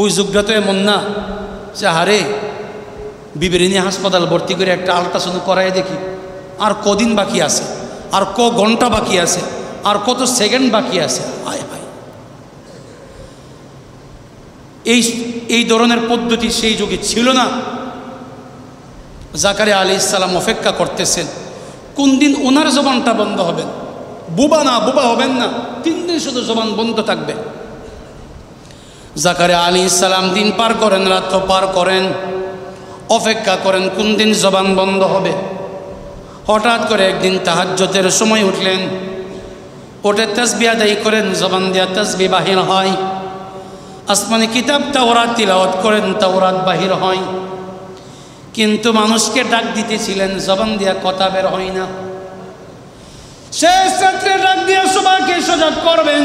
ওই যুগটা তো এমন না যে হারে বিবির নিয়ে হাসপাতাল ভর্তি করে একটা আল্ট্রাসাউন্ড করাই দেখি, আর কদিন বাকি আছে, আর ক ঘন্টা বাকি আছে, আর কত সেকেন্ড বাকি আছে। হায় হায়, এই ধরনের পদ্ধতি সেই যুগে ছিল না। জাকারিয়া আলাইহিস সালাম অপেক্ষা করতেছেন কোন দিন ওনার জবানটা বন্ধ হবে। বুবা না, বুবা হবেন না, 3 দিন শুধু জবান বন্ধ থাকবে। জাকারিয়া আলাইহিস সালাম দিন পার করেন, রাত পার করেন, অপেক্ষা করেন কোন দিন জবান বন্ধ হবে। হঠাৎ করে একদিন তাহাজ্জুদের সময় উঠলেন, উঠে তাসবিহ আদায় করেন, জবান দিয়া তাসবিহ বাহির হয়। আসমানি কিতাব তাওরাত তিলাওয়াত করেন, তাওরাত বাহির হয়। কিন্তু মানুষকে ডাক দিতেছিলেন, জবান দিয়া কথা বের হয় না। শেষ রাত্রে ডাক দিয়া সবাইকে সজাগ করবেন,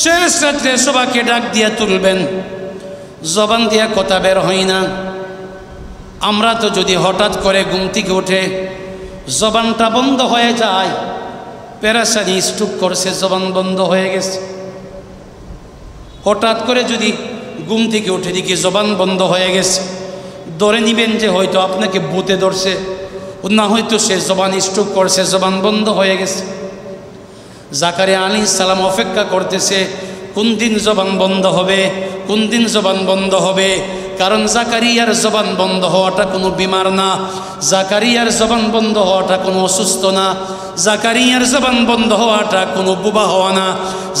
শেষ রাত্রে সবাইকে ডাক দিয়া তুলবেন, জবান দিয়া কথা বের হয় না। আমরা তো যদি হঠাৎ করে ঘুম থেকে উঠে জবানটা বন্ধ হয়ে যায়, পেরেশানি, স্ট্রোক করছে, জবান বন্ধ হয়ে গেছে। হঠাৎ করে যদি ঘুম থেকে উঠে দেখি জবান বন্ধ হয়ে গেছে, ধরে নিবেন যে হয়তো আপনাকে ভূতে ধরছে, না হয়তো সে জবান স্ট্রোক করছে, জবান বন্ধ হয়ে গেছে। জাকারিয়া আলাইহিস সালাম অপেক্ষা করতেছে কোন দিন জবান বন্ধ হবে, কোন দিন জবান বন্ধ হবে। কারণ জাকারিয়ার জবান বন্ধ হওয়াটা কোনো বিমার না, জাকারিয়ার জবান বন্ধ হওয়াটা কোনো অসুস্থ না, জাকারিয়ার জবান বন্ধ হওয়াটা কোনো বুবা হওয়া না,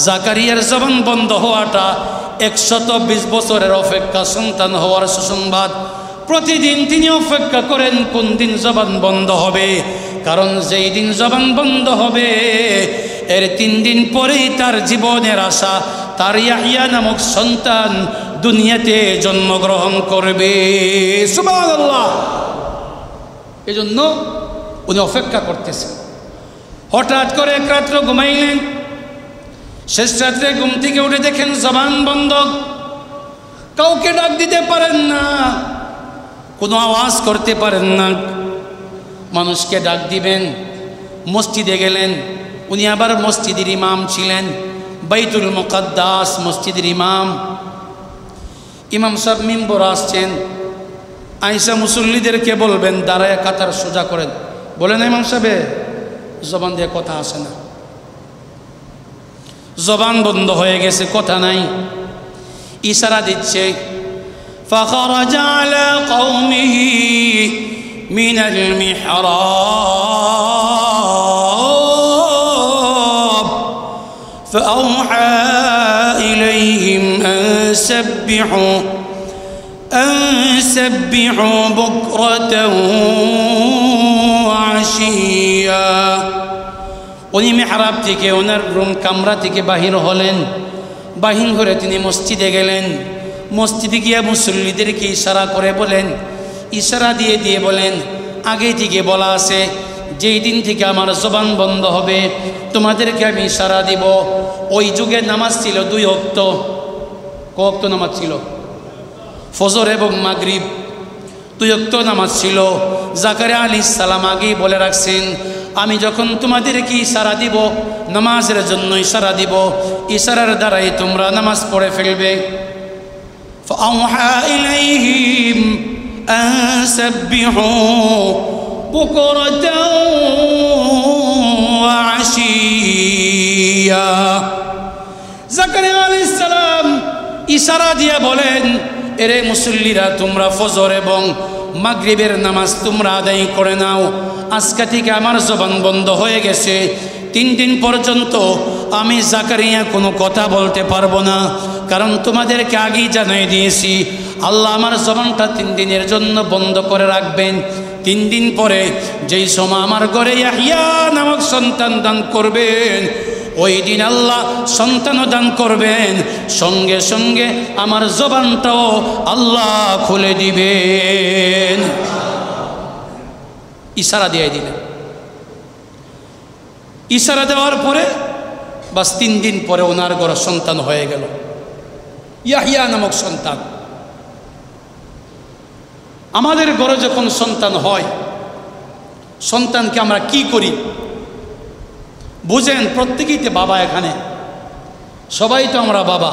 জাকারিয়ার জবান বন্ধ হওয়াটা 120 বছরের অপেক্ষা সন্তান হওয়ার সুসংবাদ। প্রতিদিন তিনি অপেক্ষা করেন কোন দিন জবান বন্ধ হবে, কারণ যেই দিন জবান বন্ধ হবে এর 3 দিন পরেই তার জীবনের আশা, তার ইয়াহইয়া নামক সন্তান দুনিয়াতে জন্মগ্রহণ করবে। সুবহানাল্লাহ। এজন্য উনি অপেক্ষা করতেছেন। হঠাৎ করে এক রাত্র ঘুমাইলেন, শেষ রাত্রে ঘুম থেকে উঠে দেখেন জবান বন্ধ, কাউকে ডাক দিতে পারেন না, কোনো আওয়াজ করতে পারেন না। মানুষকে ডাক দিবেন, মসজিদে গেলেন। উনি আবার মসজিদের ইমাম ছিলেন, বাইতুল মুকাদ্দাস মসজিদের ইমাম। ইমাম সাহেব মিম্বর আসছেন, আয়েশা মুসল্লিদেরকে বলবেন দাঁড়ায় কাতার সোজা করেন। বলেন ইমাম সাহেব, জবান দিয়ে কথা আসে না, জবান বন্ধ হয়ে গেছে, কথা নাই। ইশারা দিচ্ছে, فخرج على قومه من المحراب فأوحى إليهم أن سبحوا بكرة وعشيا। উনি মেহরাব থেকে, ওনার রুম কামরা থেকে বাহির হলেন, বাহির করে তিনি মসজিদে গেলেন। মসজিদে গিয়ে মুসল্লিদেরকে ইশারা করে বলেন, ইশারা দিয়ে দিয়ে বলেন, আগে থেকে বলা আছে যেই দিন থেকে আমার জবান বন্ধ হবে তোমাদেরকে আমি ইশারা দিব। ওই যুগে নামাজ ছিল 2 ওয়াক্ত। ক ওয়াক্ত নামাজ ছিল? ফজর এবং মাগরিব 2 ওয়াক্ত নামাজ ছিল। জাকারিয়া আলাইহিস সালাম আগেই বলে রাখছেন, আমি যখন তোমাদেরকে ইশারা দিব, নামাজের জন্য ইশারা দিব, ইশারার দ্বারাই তোমরা নামাজ পড়ে ফেলবে। فأوحى إليهم أن سبحوا بكرة وعشيا। জাকারিয়া আলাইহিস সালাম ইশারা দিয়ে বলেন, এরে মুসল্লিরা, তোমরা ফজর এবং মাগরিবের নামাজ তোমরা আদায় করে নাও। আজকে থেকে আমার জবান বন্ধ হয়ে গেছে, 3 দিন পর্যন্ত আমি জাকারিয়া কোনো কথা বলতে পারবো না, কারণ তোমাদেরকে আগেই জানাই দিয়েছি আল্লাহ আমার জবানটা 3 দিনের জন্য বন্ধ করে রাখবেন। 3 দিন পরে যেই সময় আমার ঘরে ইয়াহইয়া নামক সন্তান দান করবেন, ওই দিন আল্লাহ সন্তানও দান করবেন, সঙ্গে সঙ্গে আমার জবানটাও আল্লাহ খুলে দিবেন। ইশারা দিয়ে দিলেন। ইশারা দেওয়ার পরে বাস 3 দিন পরে ওনার ঘরে সন্তান হয়ে গেল, ইয়াহইয়া নামক সন্তান। আমাদের ঘরে যখন সন্তান হয়, সন্তানকে আমরা কি করি বুঝেন? প্রত্যেকেই তো বাবা, এখানে সবাই তো আমরা বাবা।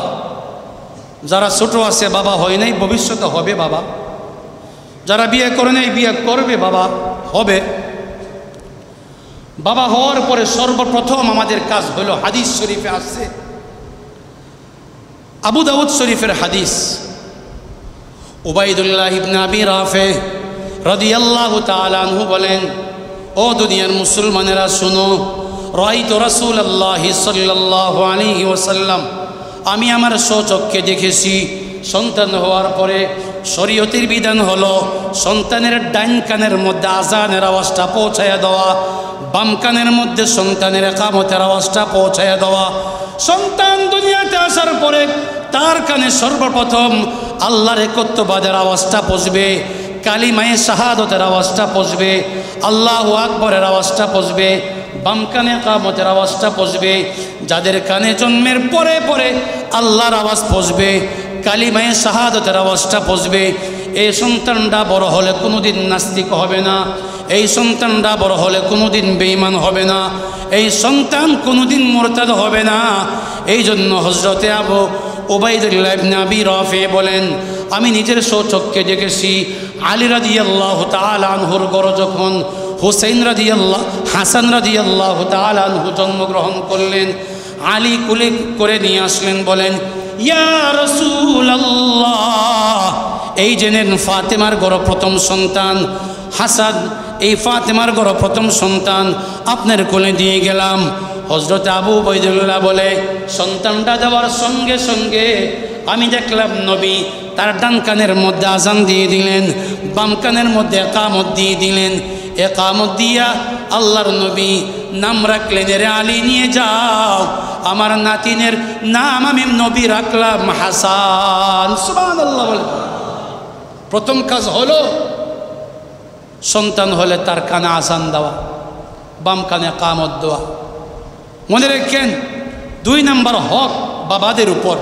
যারা ছোট আছে বাবা হয় নাই, ভবিষ্যতে হবে বাবা। যারা বিয়ে করে নাই বিয়ে করবে, বাবা হবে। বাবা হওয়ার পরে সর্বপ্রথম আমাদের কাজ হলো, হাদিস শরীফে আসছে, আবু দাউদ শরীফের হাদিস, উবাইদুল্লাহ ইবনে আবি রাফে রাদিয়াল্লাহু তাআলা আনহু বলেন, ও দুনিয়ার মুসলমানেরা শুনো, রাআইতু রাসূলুল্লাহি সাল্লাল্লাহু আলাইহি ওয়াসাল্লাম, আমি আমার স্বচক্ষে দেখেছি সন্তান হওয়ার পরে শরীয়তের বিধান হলো সন্তানের ডাইন কানের মধ্যে আজানের আওয়াজটা পৌঁছায়া দেওয়া, বাম কানের মধ্যে সন্তানের ইকামতের আওয়াজটা পৌঁছায়া দেওয়া। সন্তান দুনিয়াতে আসার পরে তার কানে সর্বপ্রথম আল্লাহর একত্ববাদের আওয়াজটা পৌঁছবে, কালিমায়ে শাহাদতের আওয়াজটা পৌঁছবে, আল্লাহু আকবরের আওয়াজটা পৌঁছবে, বাম কানে ইকামতের আওয়াজটা পৌঁছবে। যাদের কানে জন্মের পরে পরে আল্লাহর আওয়াজ পৌঁছবে, কালিমায়ে শাহাদতের আওয়াজটা পৌঁছবে, এই সন্তানটা বড় হলে কোনোদিন নাস্তিক হবে না, এই সন্তানটা বড় হলে কোনোদিন বেঈমান হবে না, এই সন্তান কোনোদিন মুরতাদ হবে না। এই জন্য হযরতে আবু উবাইদুল্লাহ ইবনে আবি রাফি বলেন, আমি নিজের স্বচক্ষে দেখেছি আলী রাদিয়াল্লাহু তাআলা আনহুর ঘরে যখন হুসাইন রাদিয়াল্লাহু হাসান রাদিয়াল্লাহু তাআলা আনহু জন্মগ্রহণ করলেন, আলী কুলে করে নিয়ে আসলেন, বলেন, ইয়া রাসূলুল্লাহ, এই জেনেন ফাতেমার ঘর প্রথম সন্তান হাসান, এই ফাতেমার ঘর প্রথম সন্তান আপনার কোলে দিয়ে গেলাম। হযরত আবু উবাইদুল্লাহ বলে, সন্তানটা দেওয়ার সঙ্গে সঙ্গে আমি দেখলাম নবী তার ডান কানের মধ্যে আজান দিয়ে দিলেন, বাম কানের মধ্যে একামত দিয়ে দিলেন। একামত দিয়া আল্লাহর নবী নাম রাখলেন, রে আলী নিয়ে যাও আমার নাতিনের নাম আমি নবী রাখলাম হাসান। সুবহানাল্লাহ বলে প্রথম কাজ হলো সন্তান হলে তার কানে আজান দেওয়া, বাম কানে একামত দেওয়া। মনে রাখেন 2 নম্বর হক বাবাদের উপর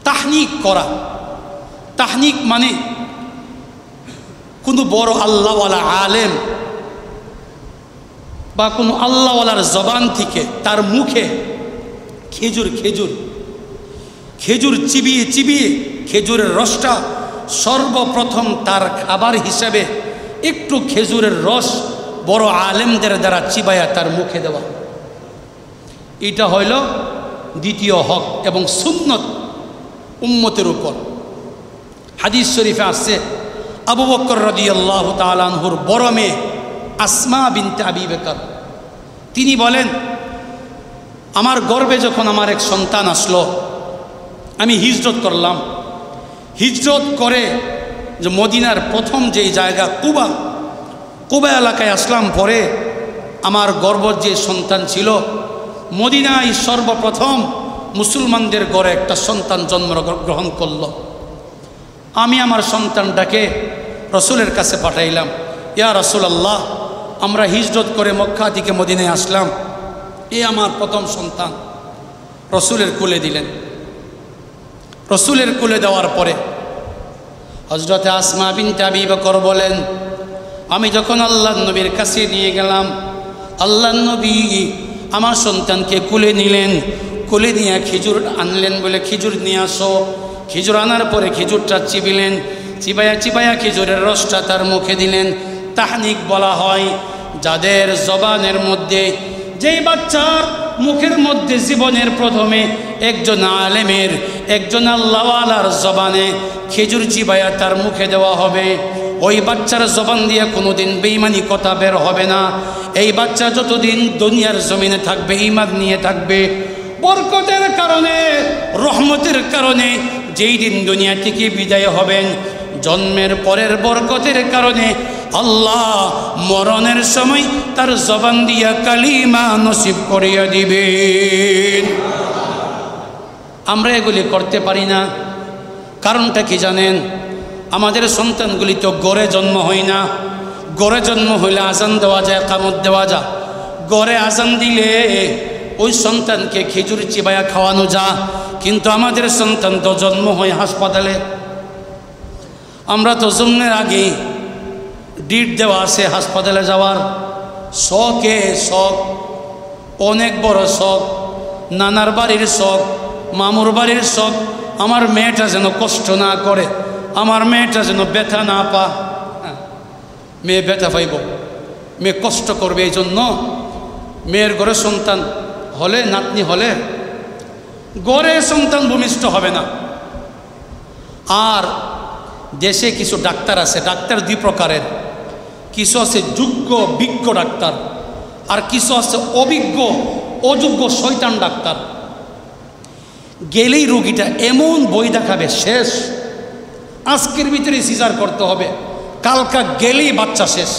তাহনিক করা। তাহনিক মানে কোনো বড় আল্লাহওয়ালা আলেম বা কোনো আল্লাহওয়ালার জবান থেকে তার মুখে খেজুর খেজুর খেজুর চিবিয়ে চিবিয়ে খেজুরের রসটা সর্বপ্রথম তার খাবার হিসাবে একটু খেজুরের রস বড় আলেমদের দ্বারা চিবায়া তার মুখে দেওয়া, এটা হইল দ্বিতীয় হক এবং সুন্নত উম্মতের উপর। হাদিস শরীফে আসছে আবু বকর রাদিয়াল্লাহু তাআলা আনহুর বড় মেয়ে আসমা বিনতে আবি বকর তিনি বলেন, আমার গর্ভে যখন আমার এক সন্তান আসলো, আমি হিজরত করলাম। হিজরত করে যে মদিনার প্রথম যেই জায়গা কুবা এলাকায় আসলাম, পরে আমার গর্ভের যে সন্তান ছিল, মদিনায় সর্বপ্রথম মুসলমানদের ঘরে একটা সন্তান জন্মগ্রহণ করল। আমি আমার সন্তানটাকে রসুলের কাছে পাঠাইলাম, ইয়া রাসূলুল্লাহ, আমরা হিজরত করে মক্কা থেকে মদিনায় আসলাম, এ আমার প্রথম সন্তান। রসুলের কোলে দিলেন। রসুলের কোলে দেওয়ার পরে হযরতে আসমা বিনতে আবি বকর বলেন, আমি যখন আল্লাহর নবীর কাছে নিয়ে গেলাম, আল্লাহর নবী আমার সন্তানকে কোলে নিলেন। কোলে নিয়ে খেজুর আনলেন, বলে খেজুর নিয়ে আসো। খেজুর আনার পরে খেজুরটা চিবিলেন, চিবায়া চিবায়া খেজুরের রসটা তার মুখে দিলেন। তাহনিক বলা হয় যাদের জবানের মধ্যে, যেই বাচ্চার মুখের মধ্যে জীবনের প্রথমে একজন আলেমের একজন আল্লাহওয়ালার জবানে খেজুর চিবায়া তার মুখে দেওয়া হবে, ওই বাচ্চার জবান দিয়ে কোনোদিন বেঈমানি কথা বের হবে না। এই বাচ্চা যতদিন দুনিয়ার জমিনে থাকবে ঈমান নিয়ে থাকবে। বরকতের কারণে, রহমতের কারণে যেই দিন দুনিয়া থেকে বিদায় হবেন, জন্মের পরের বরকতের কারণে আল্লাহ মরণের সময় তার জবান দিয়া কালিমা নসিব করিয়া দিবেন। আমরা এগুলি করতে পারি না। কারণটা কি জানেন? আমাদের সন্তানগুলি তো গড়ে জন্ম হয় না। গড়ে জন্ম হইলে আজান দেওয়া যায়, একামত দেওয়া যায়। গড়ে আজান দিলে ওই সন্তানকে খেজুর চিবায়া খাওয়ানো যায়, কিন্তু আমাদের সন্তান তো জন্ম হয় হাসপাতালে। আমরা তো জন্মের আগে ডিট দেওয়া আছে হাসপাতালে যাওয়ার। শখে শখ, অনেক বড় শখ, নানার বাড়ির শখ, মামুর বাড়ির শখ। আমার মেয়েটা যেন কষ্ট না করে, আমার মেয়েটা যেন ব্যথা না পা। মেয়ে ব্যথা পাইব, মেয়ে কষ্ট করবে, এই জন্য মেয়ের ঘরে সন্তান হলে, নাতনি হলে ঘরে সন্তান ভূমিষ্ঠ হবে না। আর দেশে কিছু ডাক্তার আছে, ডাক্তার 2 প্রকারের। কিছু আছে যোগ্য বিজ্ঞ ডাক্তার, আর কিছু আছে অভিজ্ঞ অযোগ্য শয়তান ডাক্তার। গেলেই রোগীটা এমন বই দেখাবে, শেষ, আজকের ভিতরে সিজার করতে হবে, কালকা গেলেই বাচ্চা শেষ।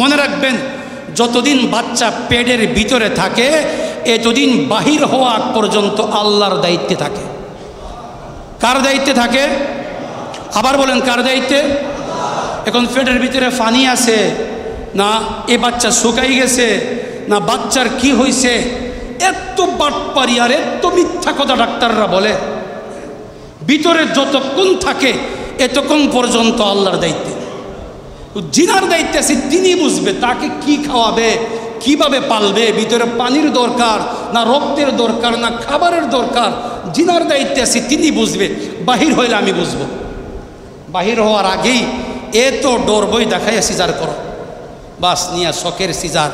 মনে রাখবেন, যতদিন বাচ্চা পেটের ভিতরে থাকে এতদিন বাহির হওয়া পর্যন্ত আল্লাহর দায়িত্বে থাকে। কার দায়িত্বে থাকে? আবার বলেন, কার দায়িত্বে? এখন পেটের ভিতরে পানি আছে না, এ বাচ্চা শুকাই গেছে না, বাচ্চার কি হয়েছে, এত বাটপারি আর এত মিথ্যা কথা ডাক্তাররা বলে। ভিতরে যতক্ষণ থাকে এতক্ষণ পর্যন্ত আল্লাহর দায়িত্বে। জিনার দায়িত্বে আছে, তিনি বুঝবে তাকে কি খাওয়াবে, কিভাবে পালবে, ভিতরে পানির দরকার না রক্তের দরকার না খাবারের দরকার। জিনার দায়িত্বে আছে, তিনি বুঝবে। বাহির হইলে আমি বুঝবো। বাহির হওয়ার আগেই এত ডর বই দেখাইয়া সিজার করো, বাস নিয়ে শখের সিজার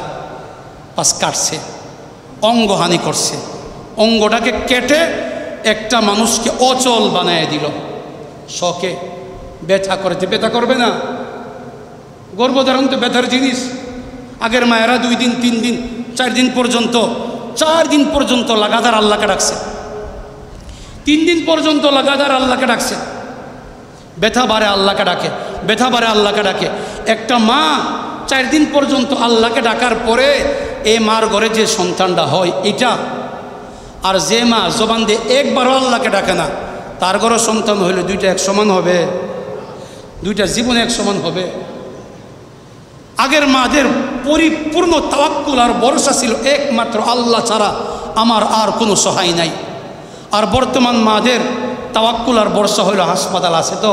বাস কাটছে, অঙ্গহানি করছে। অঙ্গটাকে কেটে একটা মানুষকে অচল বানায় দিল। শখে ব্যথা করেছে, ব্যথা করবে না? গর্ভধারণ তো ব্যথার জিনিস। আগের মায়েরা 2 দিন 3 দিন 4 দিন পর্যন্ত 4 দিন পর্যন্ত লাগাতার আল্লাহকে ডাকছে, 3 দিন পর্যন্ত লাগাতার আল্লাহকে ডাকছে। ব্যথা বাড়ে আল্লাহকে ডাকে, ব্যথা বাড়ে আল্লাহকে ডাকে। একটা মা 4 দিন পর্যন্ত আল্লাহকে ডাকার পরে এই মার ঘরে যে সন্তানটা হয় এটা, আর যে মা জবান দিয়ে একবারও আল্লাহকে ডাকে না তার ঘরে সন্তান হইলে 2টা এক সমান হবে? 2টা জীবন এক সমান হবে? আগের মাদের পরিপূর্ণ তাওয়াক্কুল আর ভরসা ছিল একমাত্র আল্লাহ ছাড়া আমার আর কোনো সহায় নাই। আর বর্তমান মাদের তাওয়াক্কুল আর ভরসা হইল হাসপাতাল আছে তো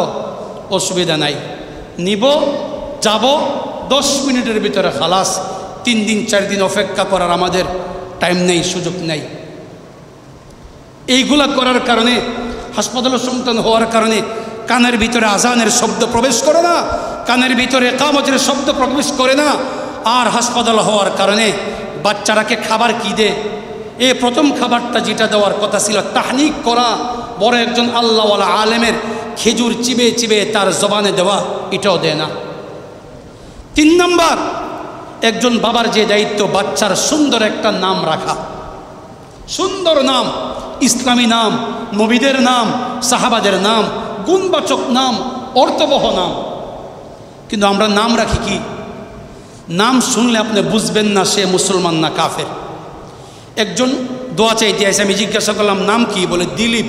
অসুবিধা নাই, নিব যাব 10 মিনিটের ভিতরে খালাস। 3 দিন 4 দিন অপেক্ষা করার আমাদের টাইম নেই, সুযোগ নেই। এইগুলা করার কারণে, হাসপাতালে সন্তান হওয়ার কারণে কানের ভিতরে আজানের শব্দ প্রবেশ করে না, কানের ভিতরে ইকামতের শব্দ প্রবেশ করে না। আর হাসপাতাল হওয়ার কারণে বাচ্চারাকে খাবার কি দে? এই প্রথম খাবারটা যেটা দেওয়ার কথা ছিল তাহনিক করা, বড় একজন আল্লাহওয়ালা আলেমের খেজুর চিবে চিবে তার জবানে দেওয়া, এটাও দেয় না। 3 নম্বর, একজন বাবার যে দায়িত্ব বাচ্চার সুন্দর একটা নাম রাখা, সুন্দর নাম, ইসলামী নাম, নবীদের নাম, সাহাবাদের নাম, গুণবাচক নাম, অর্থবহ নাম। কিন্তু আমরা নাম রাখি কি? নাম শুনলে আপনি বুঝবেন না সে মুসলমান না কাফের। একজন দোয়া চাইতে আসে, আমি জিজ্ঞাসা করলাম নাম কি? বলে দিলীপ।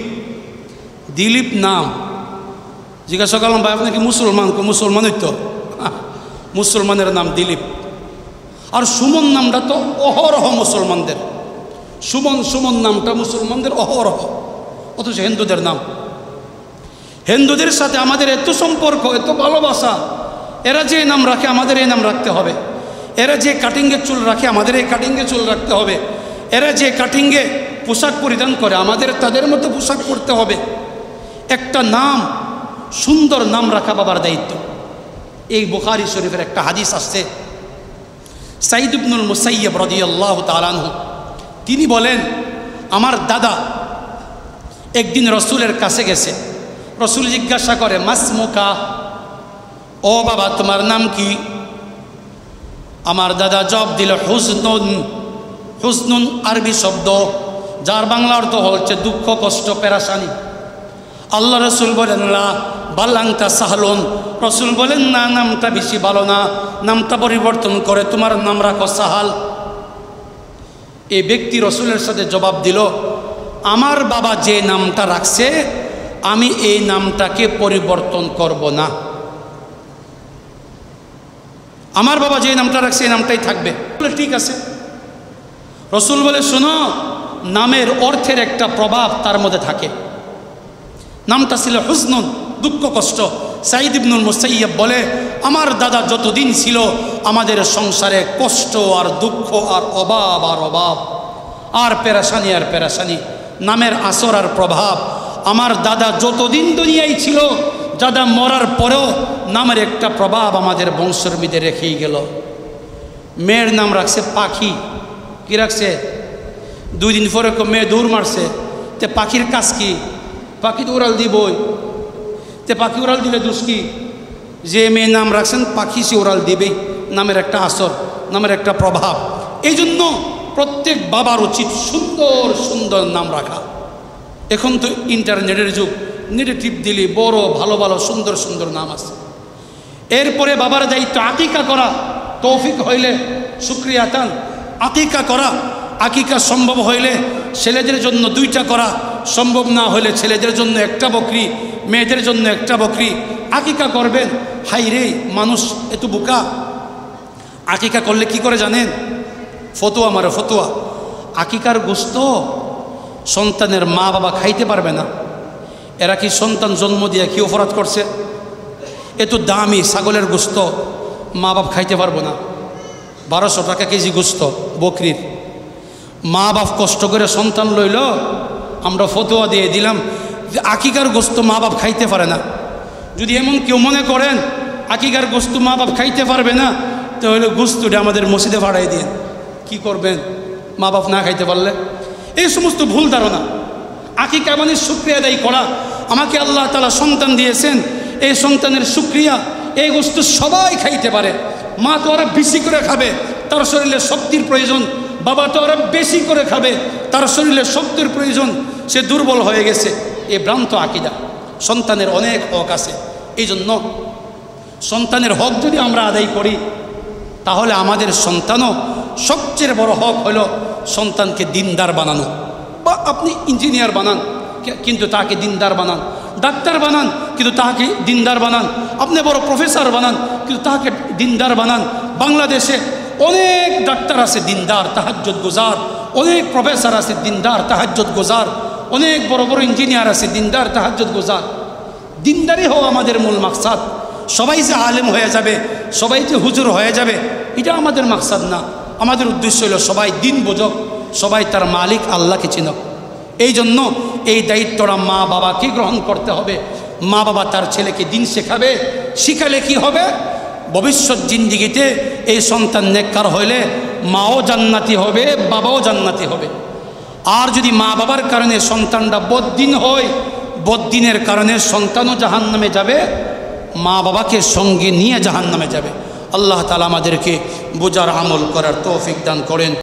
দিলীপ নাম। জিজ্ঞাসা করলাম ভাই আপনি কি মুসলমান? মুসলমানই তো, মুসলমানের নাম দিলীপ। আর সুমন নামটা তো অহরহ মুসলমানদের, সুমন সুমন নামটা মুসলমানদের অহরহ, অথচ হিন্দুদের নাম। হিন্দুদের সাথে আমাদের এত সম্পর্ক, এত ভালোবাসা, এরা যে নাম রাখে আমাদের এই নাম রাখতে হবে। এরা যে কাটিংয়ে চুল রাখে আমাদের এই কাটিংয়ে চুল রাখতে হবে। এরা যে কাটিংয়ে পোশাক পরিধান করে আমাদের তাদের মতো পোশাক পরতে হবে। একটা নাম, সুন্দর নাম রাখা বাবার দায়িত্ব। এই বুখারী শরীফের একটা হাদিস আসছে, সাঈদ ইবনুল মুসাইয়্যিব রাদিয়াল্লাহু তাআলা আনহু তিনি বলেন, আমার দাদা একদিন রসুলের কাছে গেছে। রসুল জিজ্ঞাসা করে মাসমুকা, ও বাবা তোমার নাম কি? আমার দাদা জবাব দিল হুজনুন। হুজনুন আরবি শব্দ যার বাংলা অর্থ হচ্ছে দুঃখ, কষ্ট, পেরেশানি। আল্লাহ রসুল বলেন লা বাল আনতা সাহলুন। রসুল বলেন না, নামটা বেশি ভালো না, নামটা পরিবর্তন করে তোমার নাম রাখো সাহাল। এই ব্যক্তি রসুলের সাথে জবাব দিল, আমার বাবা যে নামটা রাখছে আমি এই নামটাকে পরিবর্তন করব না। আমার বাবা যে নামটা রাখছে এই নামটাই থাকবে। বলে ঠিক আছে। রসুল বলে শোনো, নামের অর্থের একটা প্রভাব তার মধ্যে থাকে। নামটা ছিল হুজনুন, দুঃখ কষ্ট। সাঈদ ইবনুল মুসাইয়্যিব বলে, আমার দাদা যতদিন ছিল আমাদের সংসারে কষ্ট আর দুঃখ আর অভাব আর অভাব আর পেরেশানি আর পেরেশানি, নামের আসর আর প্রভাব। আমার দাদা যতদিন দুনিয়ায় ছিল, দাদা মরার পরেও নামের একটা প্রভাব আমাদের বংশের মধ্যে রেখেই গেল। মেয়ের নাম রাখছে পাখি। কি রাখছে? 2 দিন পরে মেয়ে দৌড় মারছে। তে পাখির কাজ কি? পাখি তো উড়াল দিবই। তে পাখি উড়াল দিলে দোষ কি? যে মেয়ে নাম রাখছেন পাখি, সে উড়াল দিবেই। নামের একটা আসর, নামের একটা প্রভাব। এই জন্য প্রত্যেক বাবার উচিত সুন্দর সুন্দর নাম রাখা। এখন তো ইন্টারনেটের যুগ, নেটে টিপ দিলে বড় ভালো ভালো সুন্দর সুন্দর নাম আছে। এরপরে বাবার দায়িত্ব আকিকা করা। তৌফিক হইলে শুকরিয়া তান আকিকা করা। আকিকা সম্ভব হইলে ছেলেদের জন্য 2টা করা, সম্ভব না হইলে ছেলেদের জন্য 1টা বকরি, মেয়েদের জন্য 1টা বকরি। আকিকা করবেন। হাই রে, মানুষ এত বোকা। আকিকা করলে কি করে জানেন? ফতোয়া মারে ফতোয়া। আকিকার গোশত সন্তানের মা বাবা খাইতে পারবে না। এরা কি সন্তান জন্ম দিয়ে কি অপরাধ করছে? এত দামি ছাগলের গোশত মা বাপ খাইতে পারবো না। 1200 টাকা কেজি গোশত বকরির। মা বাপ কষ্ট করে সন্তান লইল, আমরা ফতোয়া দিয়ে দিলাম যে আকিকার গোশত মা বাপ খাইতে পারে না। যদি এমন কেউ মনে করেন আকিকার গোশত মা বাপ খাইতে পারবে না, তাহলে গোশতটা আমাদের মসজিদে ভাড়াই দিন। কি করবেন মা বাপ না খাইতে পারলে? এই সমস্ত ভুল ধারণা। আকিকা মানে শুকরিয়া আদায় করা। আমাকে আল্লাহ তাআলা সন্তান দিয়েছেন, এই সন্তানের শুকরিয়া। এই বস্তু সবাই খাইতে পারে। মা তো আরো বেশি করে খাবে, তার শরীরে শক্তির প্রয়োজন। বাবা তো আরো বেশি করে খাবে, তার শরীরে শক্তির প্রয়োজন। সে দুর্বল হয়ে গেছে। এই ভ্রান্ত আকীদা। সন্তানের অনেক হক আছে। এই জন্য সন্তানের হক যদি আমরা আদায় করি, তাহলে আমাদের সন্তানও সবচেয়ে বড় হক হলো সন্তানকে দিনদার বানানো। বা আপনি ইঞ্জিনিয়ার বানান, কিন্তু তাকে দিনদার বানান। ডাক্তার বানান, কিন্তু তাকে দিনদার বানান। আপনি বড় প্রফেসর বানান, কিন্তু তাকে দিনদার বানান। বাংলাদেশে অনেক ডাক্তার আছে দিনদার, তাহাজ্জুদ গুজার। অনেক প্রফেসর আছে দিনদার, তাহাজ্জুদ গুজার। অনেক বড় বড় ইঞ্জিনিয়ার আছে দিনদার, তাহাজ্জুদ গুজার। দিনদারি হওয়া আমাদের মূল মাকসাদ। সবাই যে আলেম হয়ে যাবে, সবাই যে হুজুর হয়ে যাবে, এটা আমাদের মাকসাদ না। আমাদের উদ্দেশ্য হলো সবাই দিন বোঝক, সবাই তার মালিক আল্লাহকে চিনক। এই জন্য এই দায়িত্বটা মা বাবাকে গ্রহণ করতে হবে। মা বাবা তার ছেলেকে দিন শেখাবে। শিখালে কি হবে? ভবিষ্যৎ জিন্দিগিতে এই সন্তান নেককার হইলে মাও জান্নাতি হবে, বাবাও জান্নাতি হবে। আর যদি মা বাবার কারণে সন্তানটা বদ্দিন হয়, বদ্দিনের কারণে সন্তানও জাহান্নামে যাবে, মা বাবাকে সঙ্গে নিয়ে জাহান্নামে যাবে। আল্লাহ তাআলা আমাদেরকে বোঝার আমল করার তৌফিক দান করেন।